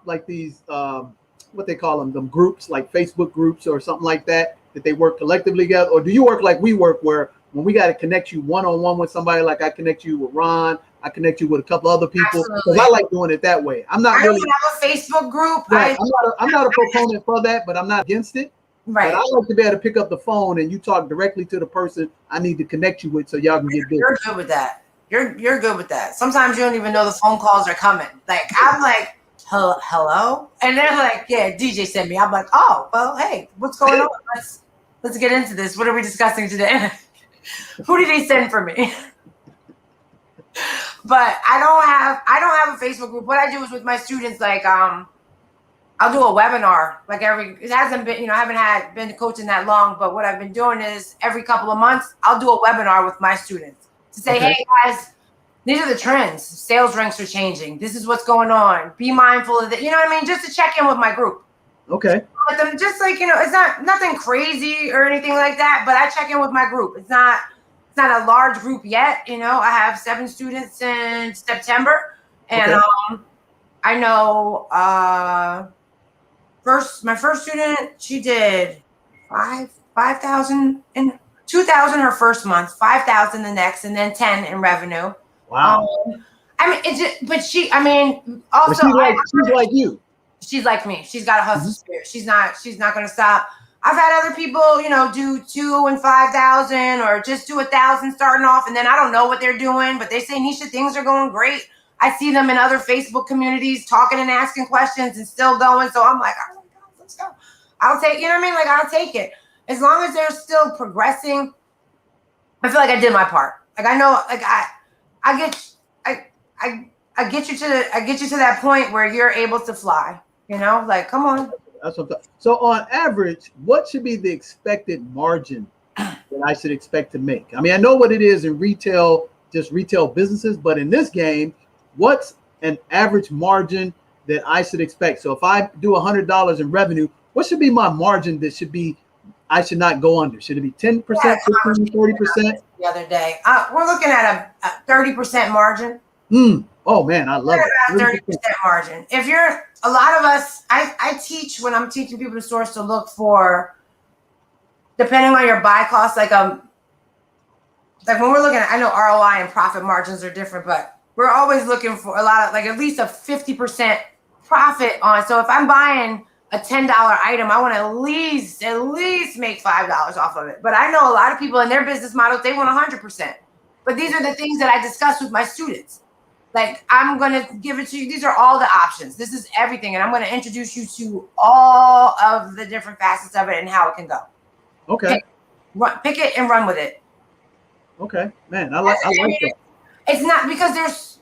like these what they call them groups, like Facebook groups or something like that they work collectively together? Or do you work like we work, where when we got to connect you one-on-one with somebody, like I connect you with Ron, I connect you with a couple other people? Because I like doing it that way. I don't have
a Facebook group.
Right. I'm not a proponent for that, but I'm not against it.
Right.
But I like to be able to pick up the phone and you talk directly to the person I need to connect you with, so y'all can get business.
You're good with that. You're good with that. Sometimes you don't even know the phone calls are coming. Like, I'm like, hello? And they're like, yeah, DJ sent me. I'm like, oh, well, hey, what's going on? Let's get into this. What are we discussing today? Who did he send for me? But I don't have a Facebook group. What I do is with my students, like, I'll do a webinar. Like it hasn't been, I haven't been coaching that long, but what I've been doing is every couple of months, I'll do a webinar with my students to say, hey guys, these are the trends. Sales ranks are changing. This is what's going on. Be mindful of that. You know what I mean? Just to check in with my group.
Okay.
But I'm just like, it's not nothing crazy or anything like that, but I check in with my group. It's not a large group yet. I have 7 students in September, and I know my first student, she did 5,000 and 2,000 her first month, 5,000 the next, and then 10 in revenue.
Wow.
She's
like you.
She's like me. She's got a hustle spirit. She's not going to stop. I've had other people, do 2,000 and 5,000, or just do 1,000 starting off. And then I don't know what they're doing, but they say, Nesha, things are going great. I see them in other Facebook communities talking and asking questions and still going. So I'm like, oh my God, let's go. I'll take, I'll take it. As long as they're still progressing, I feel like I did my part. Like, I know, like I get you to that point where you're able to fly, like, come on.
That's what so on average, what should be the expected margin that I should expect to make? I mean, I know what it is in retail, just retail businesses, but in this game, what's an average margin that I should expect? So if I do $100 in revenue, what should be my margin that should be I should not go under? Should it be 10%, 15%, 30%?
The other day, we're looking at a 30% margin.
Oh man, I love it.
30% margin. If you're a lot of us, I teach when I'm teaching people to source to look for, depending on your buy cost, like when we're looking at, I know ROI and profit margins are different, but we're always looking for a lot of, like, at least a 50% profit on. So if I'm buying a $10 item, I want to at least make $5 off of it. But I know a lot of people in their business models, they want 100%. But these are the things that I discuss with my students. Like, I'm going to give it to you. These are all the options. This is everything. And I'm going to introduce you to all of the different facets of it and how it can go.
Okay.
Pick it and run with it.
Okay, man, I like that.
It's not because there's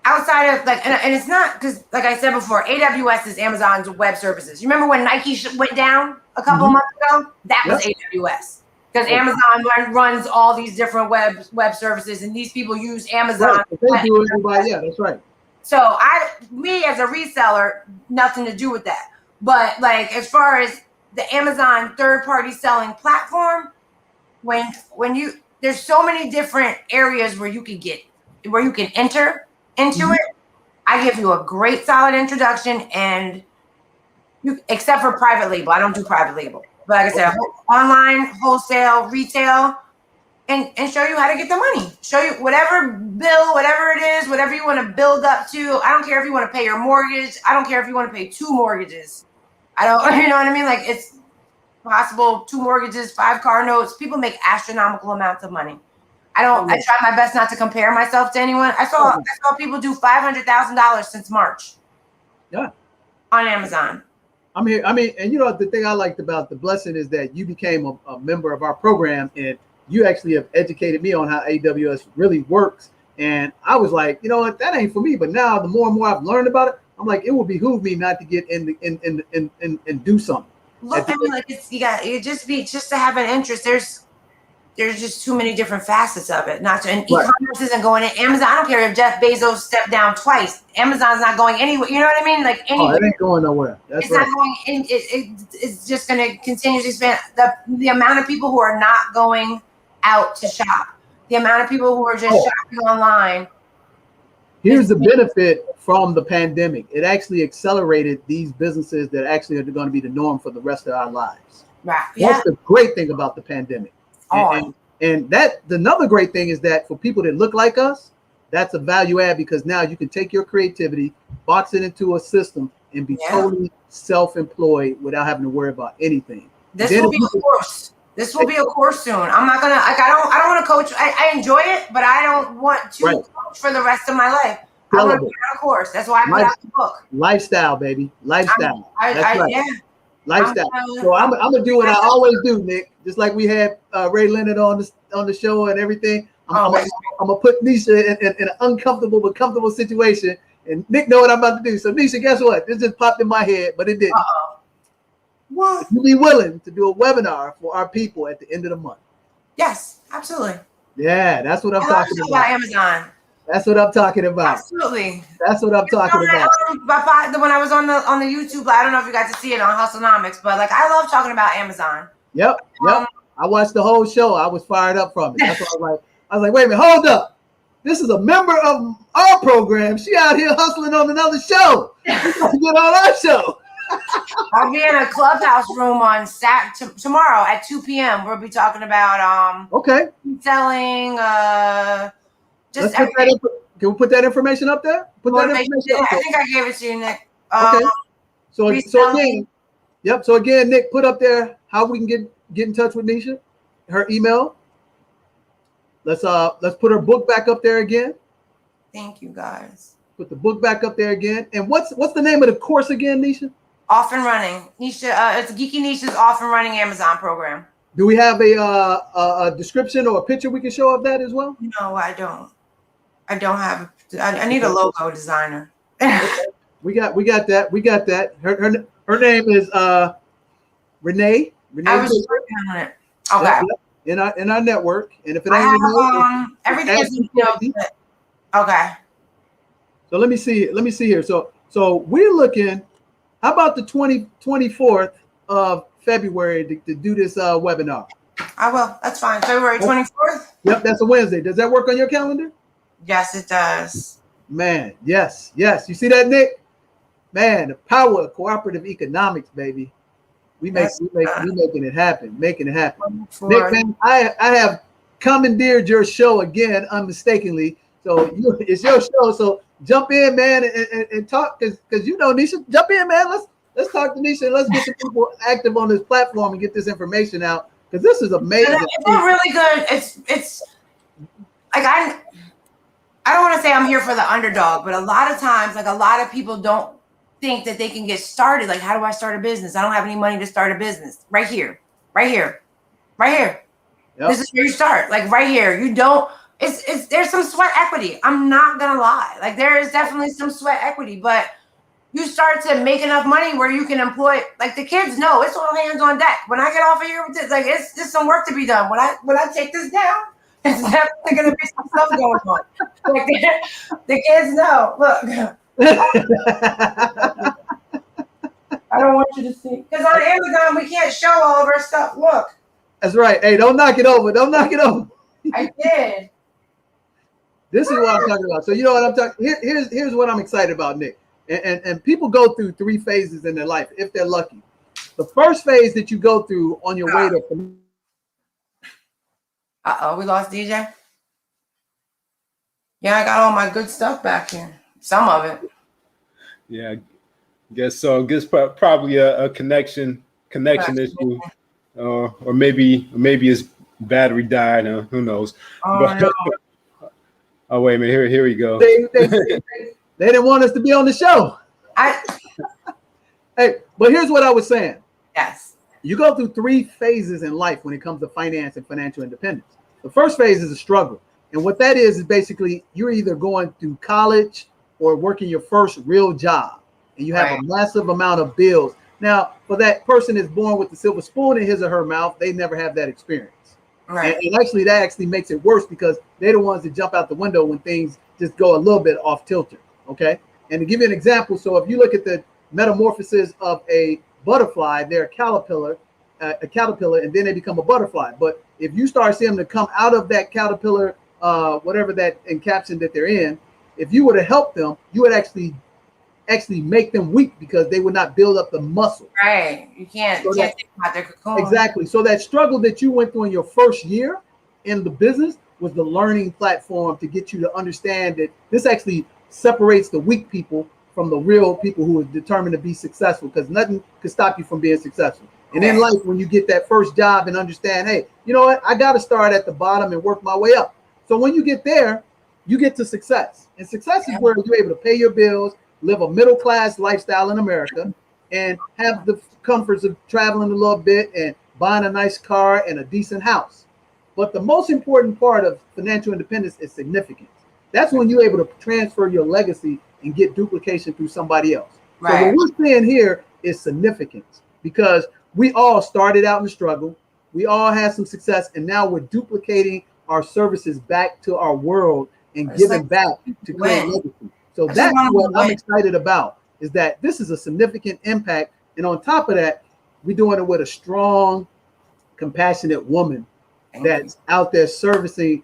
outside of, like, and it's not because, like I said before, AWS is Amazon's web services. You remember when Nike went down a couple of months ago? That was AWS, because Amazon runs all these different web services, and these people use Amazon.
Right. They do it, yeah, that's right.
So me as a reseller, nothing to do with that. But like, as far as the Amazon third-party selling platform, when you, there's so many different areas where you can enter into it. I give you a great solid introduction, and except for private label. I don't do private label. But like I said, online, wholesale, retail, and show you how to get the money. Show you whatever bill, whatever it is, whatever you want to build up to. I don't care if you want to pay your mortgage. I don't care if you want to pay 2 mortgages. You know what I mean? Like, it's possible, 2 mortgages, 5 car notes. People make astronomical amounts of money. I try my best not to compare myself to anyone. I saw people do $500,000 since March.
Yeah.
On Amazon.
I mean, and you know, the thing I liked about the blessing is that you became a member of our program, and you actually have educated me on how AWS really works. And I was like, you know what, that ain't for me. But now the more and more I've learned about it, I'm like, it would behoove me not to get in and do something.
Look, I mean, like, just to have an interest. There's just too many different facets of it. And e-commerce isn't going in. Amazon, I don't care if Jeff Bezos stepped down twice. Amazon's not going anywhere. You know what I mean? Like,
it ain't going nowhere. That's
it's not going in. It's just going to continue to expand. The amount of people who are not going out to shop, the amount of people who are just shopping online.
Here's the benefit from the pandemic. It actually accelerated these businesses that actually are going to be the norm for the rest of our lives.
Right. Yeah.
That's the great thing about the pandemic. And that another great thing is that for people that look like us, that's a value add, because now you can take your creativity, box it into a system, and be totally self-employed without having to worry about anything.
This will be a course. This will be a course soon. I'm not gonna, like, I don't want to coach. I enjoy it, but I don't want to coach for the rest of my life. I want to be on a course. That's why I put out the book. Lifestyle, baby. Lifestyle. That's right. Yeah.
Lifestyle. So I'm gonna do what I always do, Nick. Just like we had Ray Leonard on the show and everything. I'm gonna put Nesha in an uncomfortable but comfortable situation, and Nick know what I'm about to do. So Nesha, guess what? This just popped in my head, but it didn't. What? You be willing to do a webinar for our people at the end of the month? Yes, absolutely. Yeah, that's what I'm talking about. Amazon. That's what I'm talking about. Absolutely. That's what I'm talking about.
When I was on the YouTube, I don't know if you got to see it on Hustlenomics, but like, I love talking about Amazon.
Yep. I watched the whole show. I was fired up from it. That's what I was like, wait a minute, hold up. This is a member of our program. She out here hustling on another show. She's going to get on our show.
I'll be in a clubhouse room on tomorrow at 2 p.m. We'll be talking about selling. Just
can we put that information up there?
I think I gave it to you, Nick.
Okay. So again, So again, Nick, put up there how we can get in touch with Nesha, her email. Let's put her book back up there again.
Thank you, guys.
Put the book back up there again. And what's the name of the course again, Nesha?
Off and Running. Nesha, it's Geeky Nesha's Off and Running Amazon program.
Do we have a description or a picture we can show of that as well?
No, I don't. I don't have. I need a logo designer.
We got that. Her name is Renee.
I was working on it. Okay.
In our network, and if it ain't
everything is okay.
So let me see here. So we're looking. How about the 24th of February to do this webinar?
I will. That's fine. February 24th?
Yep, that's a Wednesday. Does that work on your calendar?
Yes, it does.
Man, yes. You see that, Nick? Man, the power of cooperative economics, baby. We making it happen. Making it happen. Nick, man, I have commandeered your show again unmistakably. So it's your show. So jump in, man, and talk because you know, Nesha, jump in, man. Let's talk to Nesha and let's get some people active on this platform and get this information out. Because this is amazing.
It's not really good. It's like I don't want to say I'm here for the underdog, but a lot of times, like a lot of people don't think that they can get started. Like, how do I start a business? I don't have any money to start a business. Right here. Yep. This is where you start. Like right here. You don't. It's there's some sweat equity. I'm not gonna lie. Like there is definitely some sweat equity, but you start to make enough money where you can employ, like the kids know it's all hands on deck. When I get off of here with this, like it's just some work to be done. When I take this down, it's definitely gonna be some stuff going on. Like the kids know. Look. I don't want you to see. Because on Amazon, we can't show all of our stuff. Look.
That's right. Hey, don't knock it over. I
did.
This is what I'm talking about. So you know what I'm talking. Here's what I'm excited about, Nick. And people go through 3 phases in their life if they're lucky. The first phase that you go through on your way to.
We lost DJ. Yeah, I got all my good stuff back here. Some of it.
Yeah, I guess so. I guess probably a connection issue, or maybe his battery died. Who knows?
No.
Oh wait a minute. Here we go.
They didn't want us to be on the show. Hey, but here's what I was saying.
Yes.
You go through 3 phases in life when it comes to finance and financial independence. The first phase is a struggle. And what that is basically you're either going through college or working your first real job. And you have a massive amount of bills. Now, for that person that's born with the silver spoon in his or her mouth, they never have that experience.
Right.
And actually, that actually makes it worse because they're the ones that jump out the window when things just go a little bit off kilter. Okay. And to give you an example, so if you look at the metamorphosis of a butterfly, they're a caterpillar, and then they become a butterfly. But if you start seeing them to come out of that caterpillar, whatever that encapsulation that they're in, if you were to help them, you would actually make them weak because they would not build up the muscle.
Right. You can't take out their cocoon.
Exactly. So that struggle that you went through in your first year in the business was the learning platform to get you to understand that this actually separates the weak people from the real people who are determined to be successful, because nothing could stop you from being successful. And in life, when you get that first job and understand, hey, you know what? I got to start at the bottom and work my way up. So when you get there, you get to success. And success is where you're able to pay your bills, live a middle-class lifestyle in America, and have the comforts of traveling a little bit and buying a nice car and a decent house. But the most important part of financial independence is significance. That's when you're able to transfer your legacy and get duplication through somebody else. Right. So what we're saying here is significance, because we all started out in the struggle. We all had some success, and now we're duplicating our services back to our world and giving back to create legacy. So that's what I'm excited about, is that this is a significant impact. And on top of that, we're doing it with a strong, compassionate woman that's out there servicing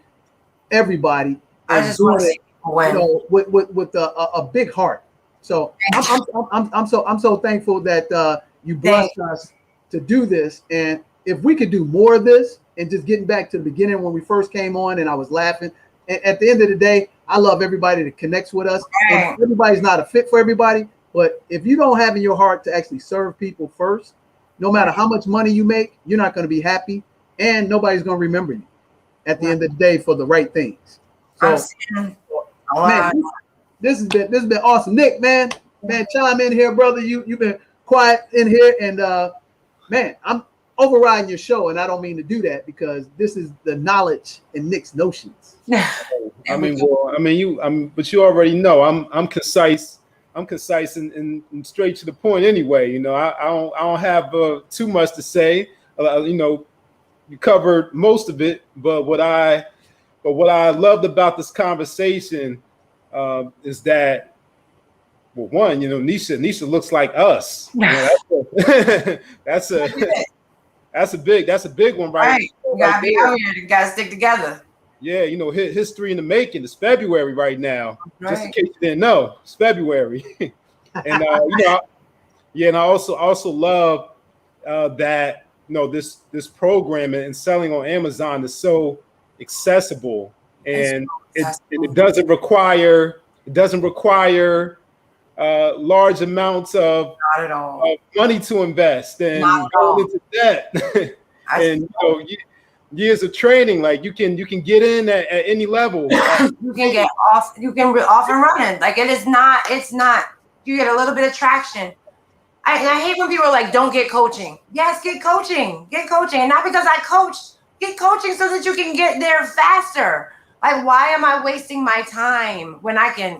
everybody and doing it, you know, with a big heart. So I'm so thankful that you blessed us to do this. And if we could do more of this, and just getting back to the beginning when we first came on and I was laughing, and at the end of the day, I love everybody that connects with us. And everybody's not a fit for everybody, but if you don't have in your heart to actually serve people first, no matter how much money you make, you're not going to be happy, and nobody's going to remember you at the end of the day for the right things. So, man, this has been awesome. Nick, man, chime in here, brother. You've been quiet in here, and man, I'm overriding your show, and I don't mean to do that because this is the knowledge in Nick's notions.
But you already know I'm concise. I'm concise and straight to the point anyway. You know, I don't have too much to say. You know, you covered most of it, but what I loved about this conversation is that, well, one, you know, Nesha looks like us. You know, that's a big one, right?
Right. You gotta be out here. You gotta stick together.
Yeah, you know, history in the making. It's February right now.
Right.
Just in case you didn't know, it's February. And you know, yeah, and I also love that, you know, this program and selling on Amazon is so accessible, and it doesn't require large amounts of money to invest and going into debt. And you know, years of training, like you can get in at any level.
You can get off. You can off and running. Like it's not. You get a little bit of traction. I hate when people are like, "Don't get coaching." Yes, get coaching. Get coaching, and not because I coach. Get coaching so that you can get there faster. Like, why am I wasting my time when I can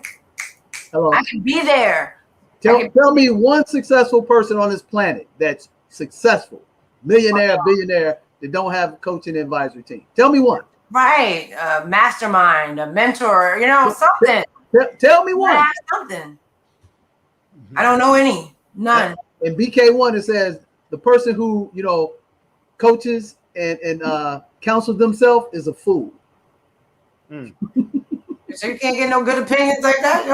be there?
Tell me one successful person on this planet that's successful, millionaire, billionaire, that don't have a coaching advisory team. Tell me one.
Right, a mastermind, a mentor, you know, something.
Tell me one.
Something. I don't know any. None.
In BK1, it says the person who, you know, coaches and counsels themselves is a fool.
So you can't get no good opinions like that.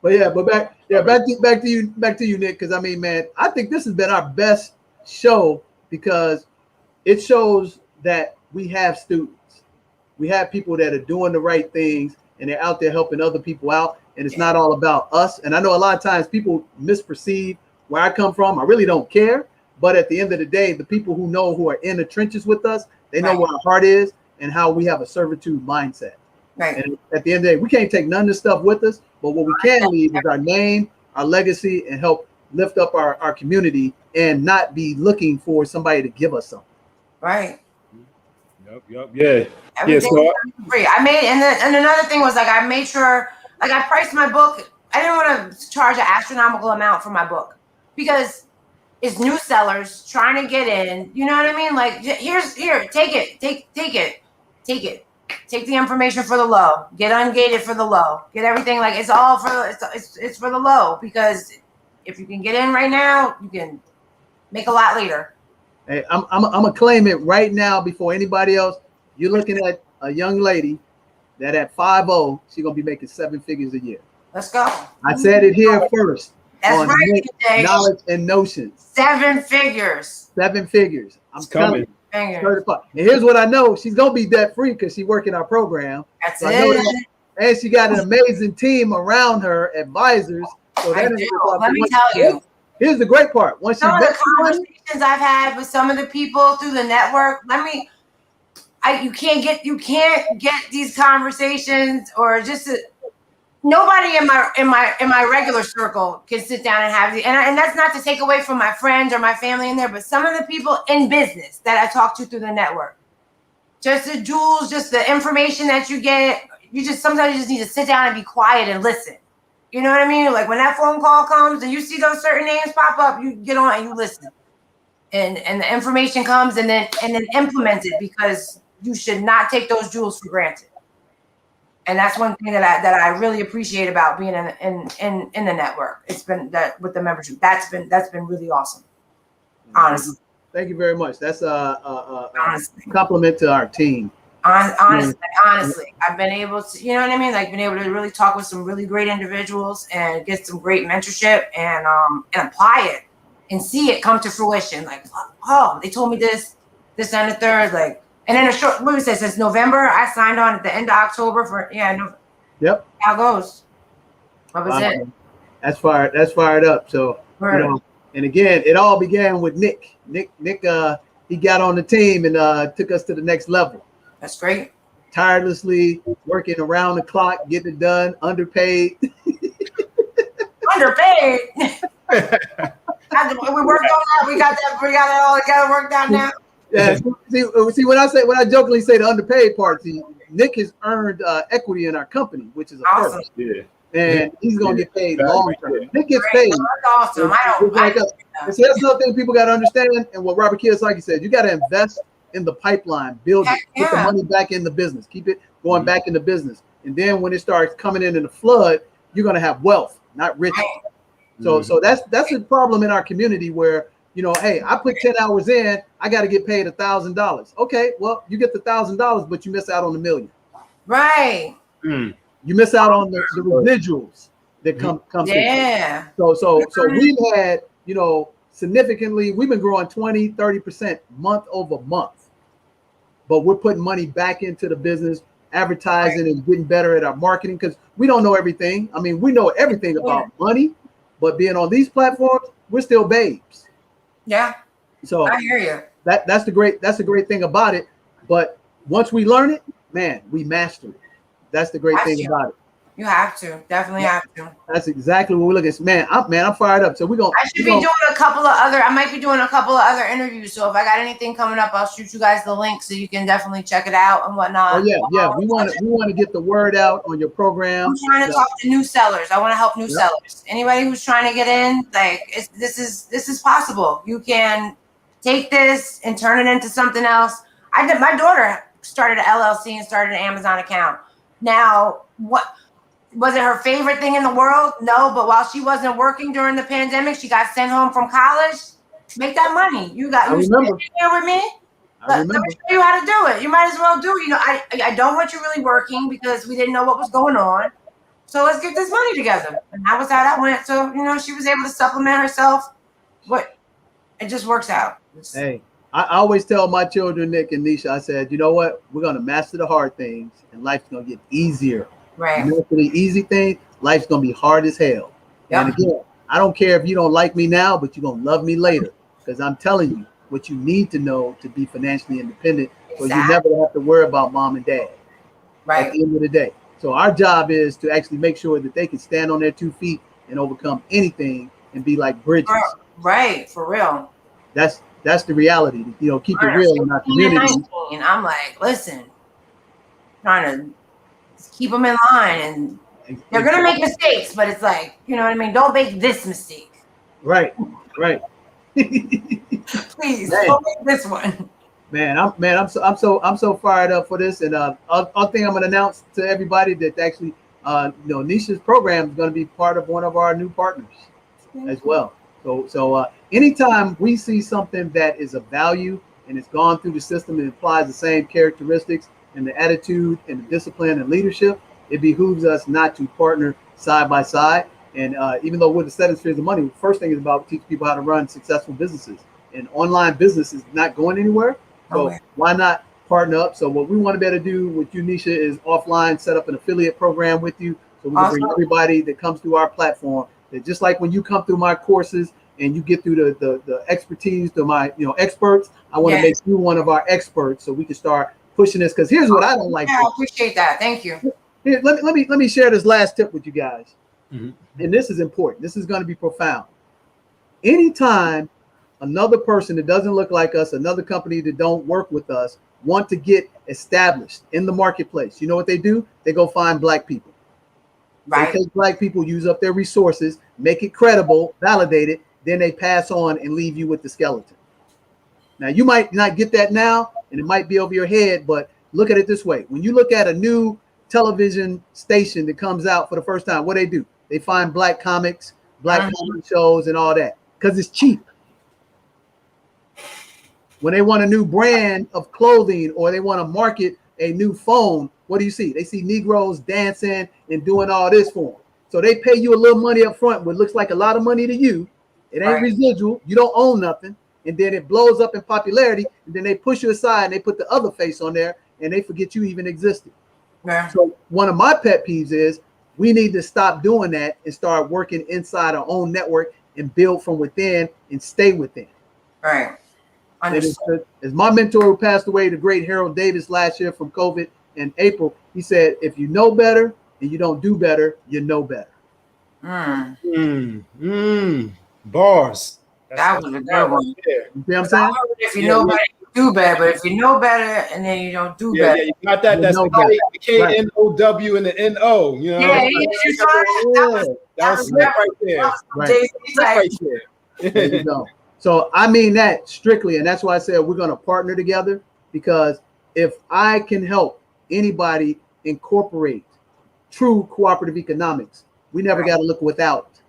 Back to you, Nick. Because I mean, man, I think this has been our best show because it shows that we have students, we have people that are doing the right things, and they're out there helping other people out. And it's not all about us. And I know a lot of times people misperceive where I come from. I really don't care. But at the end of the day, the people who are in the trenches with us, they know where our heart is and how we have a servitude mindset.
Right.
And at the end of the day, we can't take none of this stuff with us. But what we can leave is our name, our legacy, and help lift up our community and not be looking for somebody to give us something.
Right.
Yep. Yeah.
Everything free. I made, and another thing was like, I made sure, like I priced my book. I didn't want to charge an astronomical amount for my book because it's new sellers trying to get in. You know what I mean? Like, here, take it. Take the information for the low. Get ungated for the low. Get everything. Like, it's all for it's for the low, because if you can get in right now, you can make a lot later.
Hey, I'm gonna claim it right now before anybody else. You're looking at a young lady that at 5'0", she's gonna be making 7 figures a year.
Let's go.
I said it here first.
That's right, Jay.
Knowledge and Notions.
7 figures.
7 figures. I'm coming.
And
here's what I know: she's gonna be debt free because she work in our program.
That's
so
it.
And she got an amazing team around her, advisors. So
Let me tell you.
Here's the great part. Once
some of the conversations I've had with some of the people through the network, you can't get these conversations, or just nobody in my regular circle can sit down and have these. And that's not to take away from my friends or my family in there, but some of the people in business that I talk to through the network, just the jewels, just the information that you get, sometimes you just need to sit down and be quiet and listen. You know what I mean? Like when that phone call comes and you see those certain names pop up, you get on and you listen, and the information comes and then implement it, because you should not take those jewels for granted. And that's one thing that I really appreciate about being in the network. It's been that with the membership, that's been really awesome. Honestly.
Thank you very much. That's a compliment to our team.
Honestly, I've been able to, you know what I mean? Like, been able to really talk with some really great individuals and get some great mentorship and apply it and see it come to fruition. Like, oh, they told me this, and the third, like, and then what was it? Since November, I signed on at the end of October
Yep.
How it goes? What was it?
That's fired up. So, you know, and again, it all began with Nick. Nick, he got on the team and took us to the next level.
That's great.
Tirelessly working around the clock, getting it done, underpaid.
Underpaid. We worked on that. We got it all together, worked out now.
Yeah. See, when I jokingly say the underpaid part, Nick has earned equity in our company, which is
awesome.
First. Yeah. And he's gonna get paid long term. Nick gets paid.
That's awesome.
See, that's another thing people got to understand. And what Robert Kiyosaki said, you got to invest in the pipeline, build it, put the money back in the business, keep it going back in the business. And then when it starts coming in a flood, you're going to have wealth, not riches. So that's a problem in our community where, hey, I put 10 hours in, I got to get paid $1,000. Okay, well, you get the $1,000, but you miss out on the million.
Right.
You miss out on the residuals that come
Yeah.
in. So we've had, significantly, we've been growing 20-30% month over month, but we're putting money back into the business, advertising and getting better at our marketing, because we don't know everything. I mean, we know everything about money, but being on these platforms, we're still babes.
Yeah.
So
I hear you.
That's the great thing about it. But once we learn it, man, we master it. That's the great thing about it.
You have to definitely have to.
That's exactly what we're looking at. Man, I'm fired up. So we're gonna.
I should be doing a couple of other. I might be doing a couple of other interviews. So if I got anything coming up, I'll shoot you guys the link so you can definitely check it out and whatnot.
Oh yeah. We want to get the word out on your program.
I'm trying to talk to new sellers. I want to help new sellers. Anybody who's trying to get in, like this is possible. You can take this and turn it into something else. My daughter started an LLC and started an Amazon account. Now, what was it her favorite thing in the world? No, but while she wasn't working during the pandemic, she got sent home from college. Make that money. You remember here with me? Let me show you how to do it. You might as well do it. I don't want you really working because we didn't know what was going on. So let's get this money together. And that was how that went. So, she was able to supplement herself. But it just works out.
Hey, I always tell my children, Nick and Nesha, I said, you know what? We're going to master the hard things and life's going to get easier.
Right.
For the easy thing, life's going to be hard as hell. Yep. And again, I don't care if you don't like me now, but you're going to love me later. Because I'm telling you what you need to know to be financially independent. So you never have to worry about mom and dad.
Right.
At the end of the day. So our job is to actually make sure that they can stand on their 2 feet and overcome anything and be like bridges.
Right. For real.
That's the reality. Keep it real in our community.
And I'm like, listen, trying to keep them in line, and they're gonna make mistakes, but it's like, you know what I mean? Don't make this mistake.
Right.
Please don't make this one.
Man, I'm so fired up for this, and other thing I'm gonna announce to everybody that actually, Nesha's program is gonna be part of one of our new partners as well. So anytime we see something that is of value and it's gone through the system and applies the same characteristics and the attitude and the discipline and leadership, it behooves us not to partner side by side. And even though we're the 7 spheres of money, the first thing is about teaching people how to run successful businesses. And online business is not going anywhere. So why not partner up? So what we want to be able to do with you, Nesha, is offline set up an affiliate program with you. So we can bring everybody that comes through our platform. That just like when you come through my courses and you get through the expertise to my experts, I want to make you one of our experts so we can start pushing this. Because here's what I don't like.
I appreciate that. Thank you.
Here, let me share this last tip with you guys. And this is important. This is going to be profound. Anytime another person that doesn't look like us, another company that don't work with us, want to get established in the marketplace, you know what they do? They go find black people. Right. They take black people, use up their resources, make it credible, validate it, then they pass on and leave you with the skeleton. Now, you might not get that now, and it might be over your head, but look at it this way. When you look at a new television station that comes out for the first time, what they do? They find black comics, black comedy shows, and all that, because it's cheap. When they want a new brand of clothing or they want to market a new phone, what do you see? They see Negroes dancing and doing all this for them. So they pay you a little money up front, what looks like a lot of money to you. It ain't residual. You don't own nothing. And then it blows up in popularity. And then they push you aside and they put the other face on there and they forget you even existed. Yeah. So one of my pet peeves is we need to stop doing that and start working inside our own network and build from within and stay within.
Right.
As my mentor who passed away, the great Harold Davis, last year from COVID in April, he said, if you know better and you don't do better, you know better.
Bars.
That was a good one.
You see what I'm saying?
If you know better, you do better. But if you know better and then you don't do better.
Yeah, you got that. That's the K-N-O-W and the N-O. You know? That was slick right there.
Right there. There you go. So I mean that strictly, and that's why I said we're going to partner together, because if I can help anybody incorporate true cooperative economics, we never got to look without.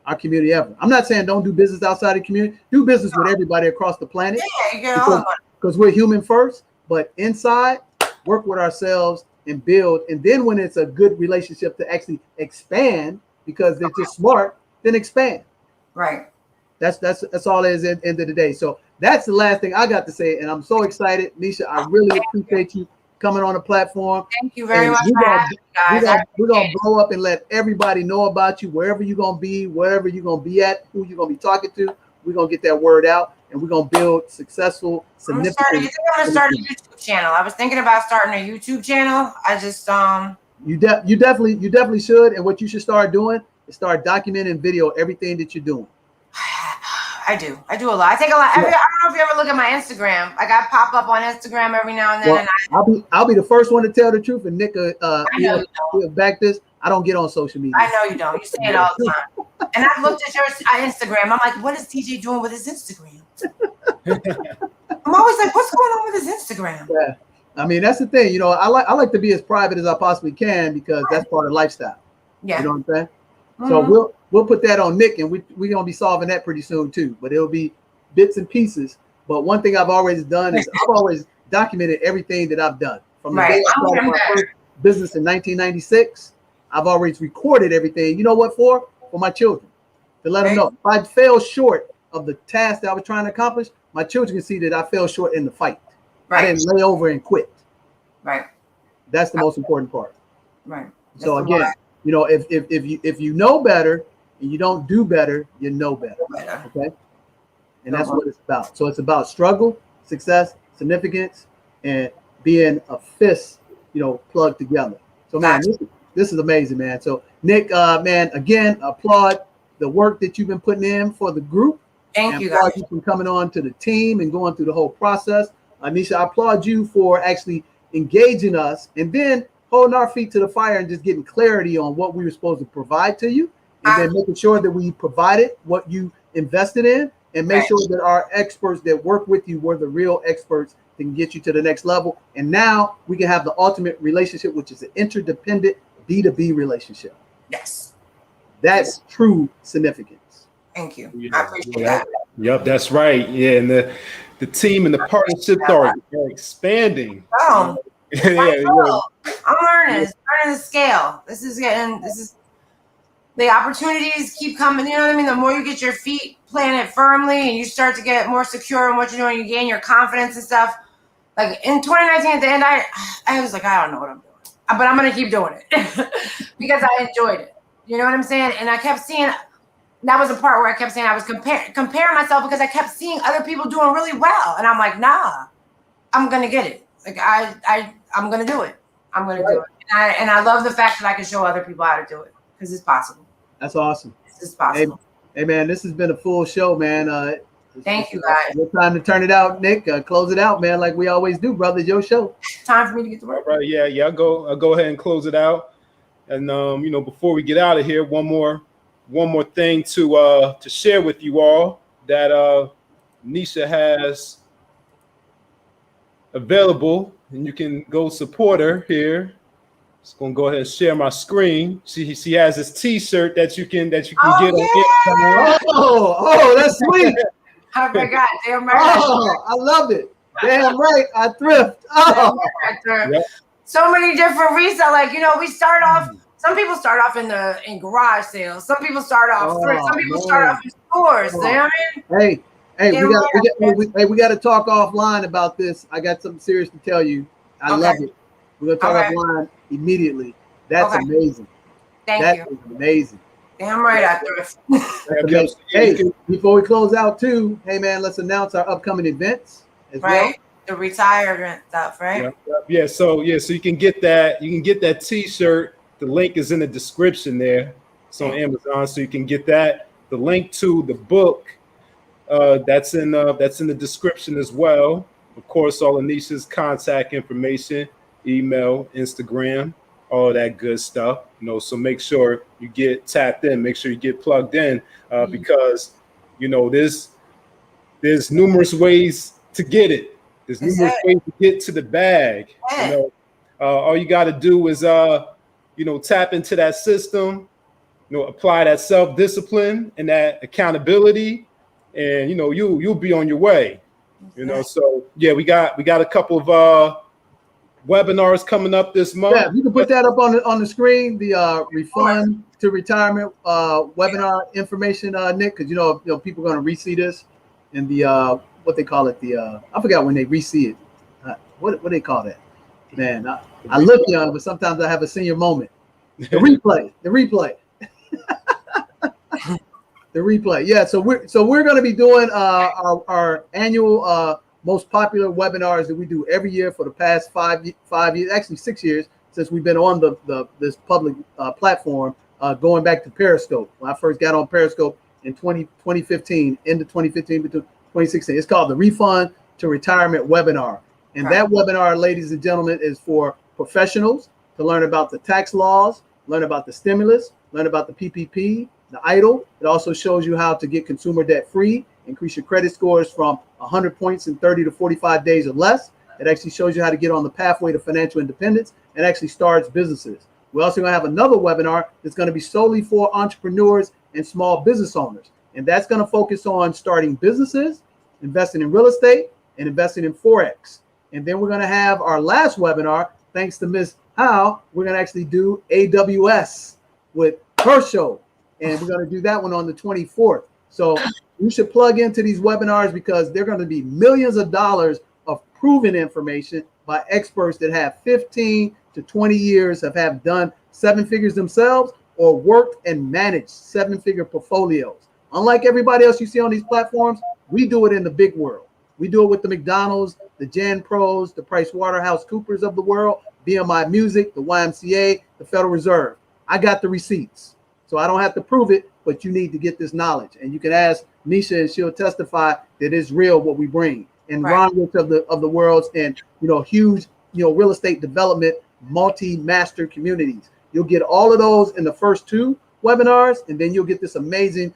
our community ever. I'm not saying don't do business outside the community. Do business with everybody across the planet.
Yeah, you get all the money.
Because we're human first, but inside, work with ourselves and build. And then when it's a good relationship to actually expand, because they're just smart, then expand.
Right.
That's all it is at the end of the day. So that's the last thing I got to say. And I'm so excited. Nesha, I really appreciate you coming on the platform.
Thank you very much for having me, guys.
We're going to blow up and let everybody know about you, wherever you're going to be, wherever you're going to be at, who you're going to be talking to. We're going to get that word out, and we're going to build successful, significant.
I'm going to start a YouTube channel. I was thinking about starting a YouTube channel. I just
You definitely should. And what you should start doing is start documenting video everything that you're doing.
I do a lot. I take a lot. I don't know if you ever look at my Instagram. I got pop up on Instagram every now and then.
Well, I'll be the first one to tell the truth, and Nick he'll back this. I don't get on social media.
I know you don't. You say it all the time. And I've looked at your Instagram. I'm like, what is TJ doing with his Instagram? I'm always like, what's going on with his Instagram?
Yeah. I mean, that's the thing. You know, I like to be as private as I possibly can because that's part of lifestyle. Yeah. You know what I'm saying? Mm-hmm. So we'll put that on Nick, and we're gonna be solving that pretty soon too. But it'll be bits and pieces. But one thing I've always done is I've always documented everything that I've done. From the day I started my first business in 1996, I've always recorded everything. You know what for? For my children. To let them know. If I fell short of the task that I was trying to accomplish, my children can see that I fell short in the fight. I didn't lay over and quit. Right. That's the most important part. Right. So again, you know, if you know better and you don't do better, you know better. Okay. And that's what it's about. So it's about struggle, success, significance, and being a fist, you know, plugged together. So man, this is amazing, man. So Nick, man, again, applaud the work that you've been putting in for the group. Thank you, guys. You from coming on to the team and going through the whole process. Nesha, I applaud you for actually engaging us and then holding our feet to the fire and just getting clarity on what we were supposed to provide to you, and then making sure that we provided what you invested in, and make sure that our experts that work with you were the real experts that can get you to the next level. And now we can have the ultimate relationship, which is an interdependent B2B relationship. Yes. That's true significance.
Thank you. I appreciate that.
Yep, that's right. Yeah, and the team and the partnerships are expanding.
Oh, I'm learning the scale. This is the opportunities keep coming. You know what I mean? The more you get your feet planted firmly and you start to get more secure in what you're doing, you gain your confidence and stuff. Like in 2019 at the end, I was like, I don't know what I'm doing, but I'm going to keep doing it because I enjoyed it. You know what I'm saying? And I kept seeing, that was the part where I kept saying I was comparing myself because I kept seeing other people doing really well. And I'm like, nah, I'm going to get it. Like I'm going to do it. I'm going to do it. And I love the fact that I can show other people how to do it because it's possible.
That's awesome.
This is possible.
Hey man, this has been a full show, man.
Thank you, guys.
It's time to turn it out, Nick. Close it out, man, like we always do, brother. It's your show.
Time for me to get to work.
Right, yeah. I'll go ahead and close it out. And you know, before we get out of here, one more thing to share with you all that Nesha has available, and you can go support her here. Just gonna go ahead and share my screen. She has this T-shirt that you can get on.
Oh, that's sweet.
I forgot. Damn right.
Oh, I love it. Damn right. I thrift. Oh.
Yep.
So many different resale. Like, you know, we start off. Some people start off in garage sales. Some people start off. Some people start off in stores. You know what I mean?
Hey, we got to talk offline about this. I got something serious to tell you. I love it. We're gonna talk offline immediately. That's amazing.
Thank you.
That is amazing.
Damn right, I thrift.
Hey, before we close out too, hey man, let's announce our upcoming events as well.
The retirement stuff, right?
Yeah. So you can get that. You can get that T-shirt. The link is in the description there. It's on Amazon, so you can get that. The link to the book that's in the description as well. Of course, all of Nesha's contact information, email, Instagram, all that good stuff. You know, so make sure you get tapped in. Make sure you get plugged in because you know there's numerous ways to get it. There's numerous ways to get to the bag. You know, all you got to do is tap into that system. apply that self-discipline and that accountability, and you'll be on your way. So yeah, we got a couple of webinars coming up this month.
Yeah, you can put that up on the screen. The refund to retirement webinar information, Nick, because people are going to re-see this, and the what they call it, I forgot when they re-see it. What do they call that? Man, I look young, but sometimes I have a senior moment. The replay. The replay. Yeah, so we're going to be doing our annual most popular webinars that we do every year for the past 5 years, actually 6 years since we've been on this public platform, going back to Periscope. When I first got on Periscope in 2015, into 2015 to 2016. It's called the Refund to Retirement Webinar. And that webinar, ladies and gentlemen, is for professionals to learn about the tax laws, learn about the stimulus, learn about the PPP, the EIDL. It also shows you how to get consumer debt free, increase your credit scores from 100 points in 30 to 45 days or less. It actually shows you how to get on the pathway to financial independence and actually starts businesses. We're also going to have another webinar that's going to be solely for entrepreneurs and small business owners. And that's going to focus on starting businesses, investing in real estate, and investing in Forex. And then we're going to have our last webinar, thanks to Miss Howell, we're going to actually do AWS with her show. And we're going to do that one on the 24th. So you should plug into these webinars because they're going to be millions of dollars of proven information by experts that have 15 to 20 years have done 7 figures themselves or worked and managed 7-figure portfolios. Unlike everybody else you see on these platforms, we do it in the big world. We do it with the McDonald's, the Gen Pros, the PricewaterhouseCoopers of the world, BMI Music, the YMCA, the Federal Reserve. I got the receipts, so I don't have to prove it, but you need to get this knowledge. And you can ask Nesha, and she'll testify that it's real what we bring. And Ron Rich of the world's and huge real estate development multi-master communities. You'll get all of those in the first 2 webinars, and then you'll get this amazing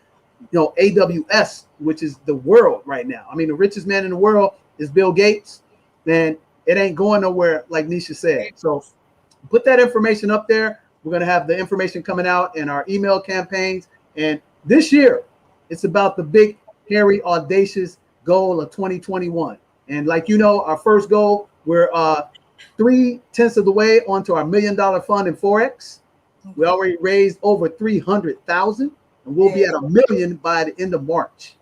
AWS, which is the world right now. I mean, the richest man in the world is Bill Gates, and it ain't going nowhere, like Nesha said. So put that information up there. We're going to have the information coming out in our email campaigns. And this year, it's about the big, hairy, audacious goal of 2021. And like our first goal, we're 3/10 of the way onto our $1 million fund in Forex. We already raised over 300,000. And we'll be at $1 million by the end of March.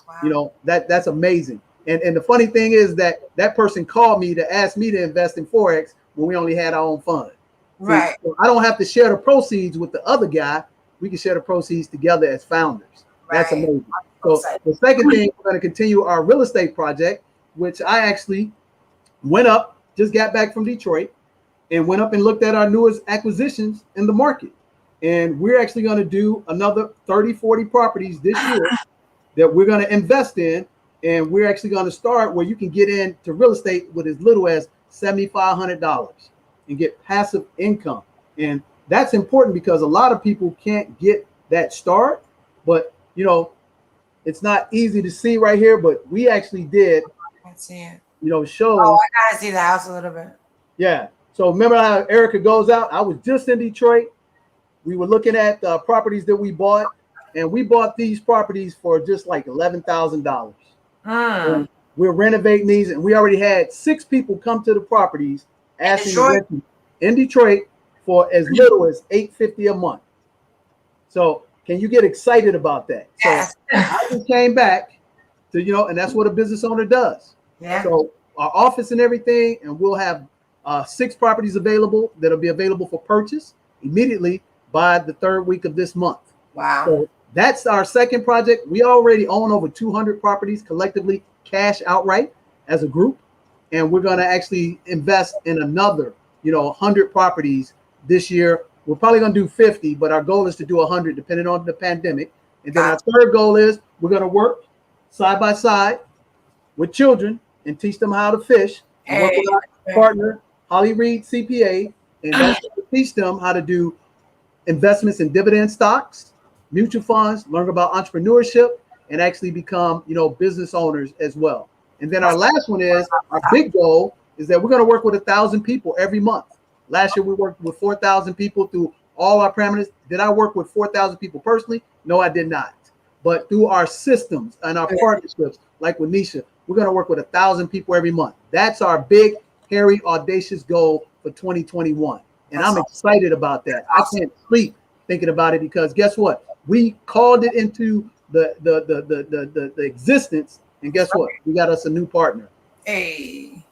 Wow. That's amazing. And the funny thing is that person called me to ask me to invest in Forex when we only had our own fund.
Right.
So I don't have to share the proceeds with the other guy. We can share the proceeds together as founders. Right. That's amazing. So the second thing, we're going to continue our real estate project, which I actually just got back from Detroit and went up and looked at our newest acquisitions in the market. And we're actually going to do another 30, 40 properties this year that we're going to invest in. And we're actually going to start where you can get into real estate with as little as $7,500 and get passive income. And that's important because a lot of people can't get that start. But, it's not easy to see right here, but we actually did,
I can see it.
Show.
Oh, I got to see the house a little bit.
Yeah. So remember how Erica goes out? I was just in Detroit. We were looking at the properties that we bought, and we bought these properties for just like $11,000. And we're renovating these, and we already had 6 people come to the properties asking to rent in Detroit for as little as $850 a month. So can you get excited about that?
Yes.
So I just came back to, and that's what a business owner does.
Yeah.
So our office and everything, and we'll have 6 properties available that'll be available for purchase immediately by the 3rd week of this month.
Wow.
So that's our second project. We already own over 200 properties collectively, cash outright as a group. And we're going to actually invest in another, 100 properties this year. We're probably going to do 50, but our goal is to do 100 depending on the pandemic. And then our third goal is we're going to work side by side with children and teach them how to fish. And work with our partner, Holly Reed CPA, and that's to teach them how to do investments in dividend stocks, mutual funds, learn about entrepreneurship, and actually become, business owners as well. And then our last one is our big goal is that we're going to work with 1,000 people every month. Last year, we worked with 4,000 people through all our parameters. Did I work with 4,000 people personally? No, I did not. But through our systems and our partnerships, like with Nesha, we're going to work with 1,000 people every month. That's our big, hairy, audacious goal for 2021. And I'm excited about that. I can't sleep thinking about it because guess what? We called it into the existence, and guess what? We got us a new partner.
Hey,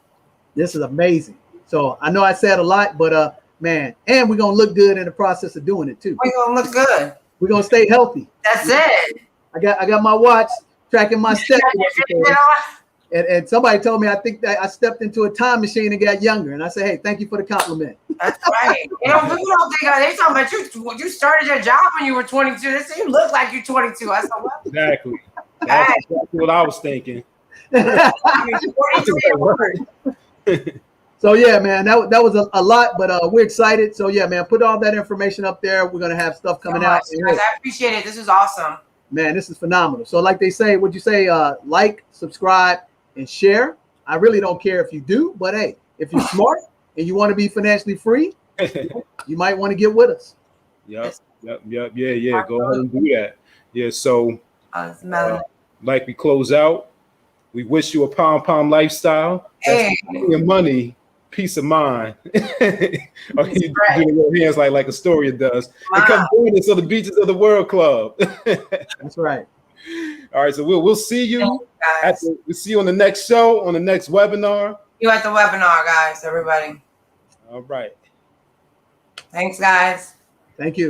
this is amazing. So I know I said a lot, but man, and we're gonna look good in the process of doing it too.
We're gonna look good.
We're gonna stay healthy.
That's it.
I got my watch tracking my steps. And somebody told me I think that I stepped into a time machine and got younger. And I said, hey, thank you for the compliment.
That's right. You know, people don't think they talking about you started your job when you were 22. They say you look like you're 22. I said, what?
Exactly. That's exactly what I was thinking.
So yeah, man, that was a lot, but we're excited. So yeah, man, put all that information up there. We're gonna have stuff coming out.
Guys, I appreciate it. This is awesome.
Man, this is phenomenal. So like they say, would you say like, subscribe, and share? I really don't care if you do, but hey, if you're smart and you want to be financially free, you might want to get with us.
Yep. Yeah. Go ahead and do that. Yeah. So, like we close out, we wish you a pom lifestyle. That's your money, peace of mind. Or you do your hands like Astoria does. Wow. And come join us on the Beaches of the World Club.
That's right.
All right, so we'll see you. We'll see you on the next show, on the next webinar.
You at the webinar, guys, everybody.
All right.
Thanks, guys.
Thank you.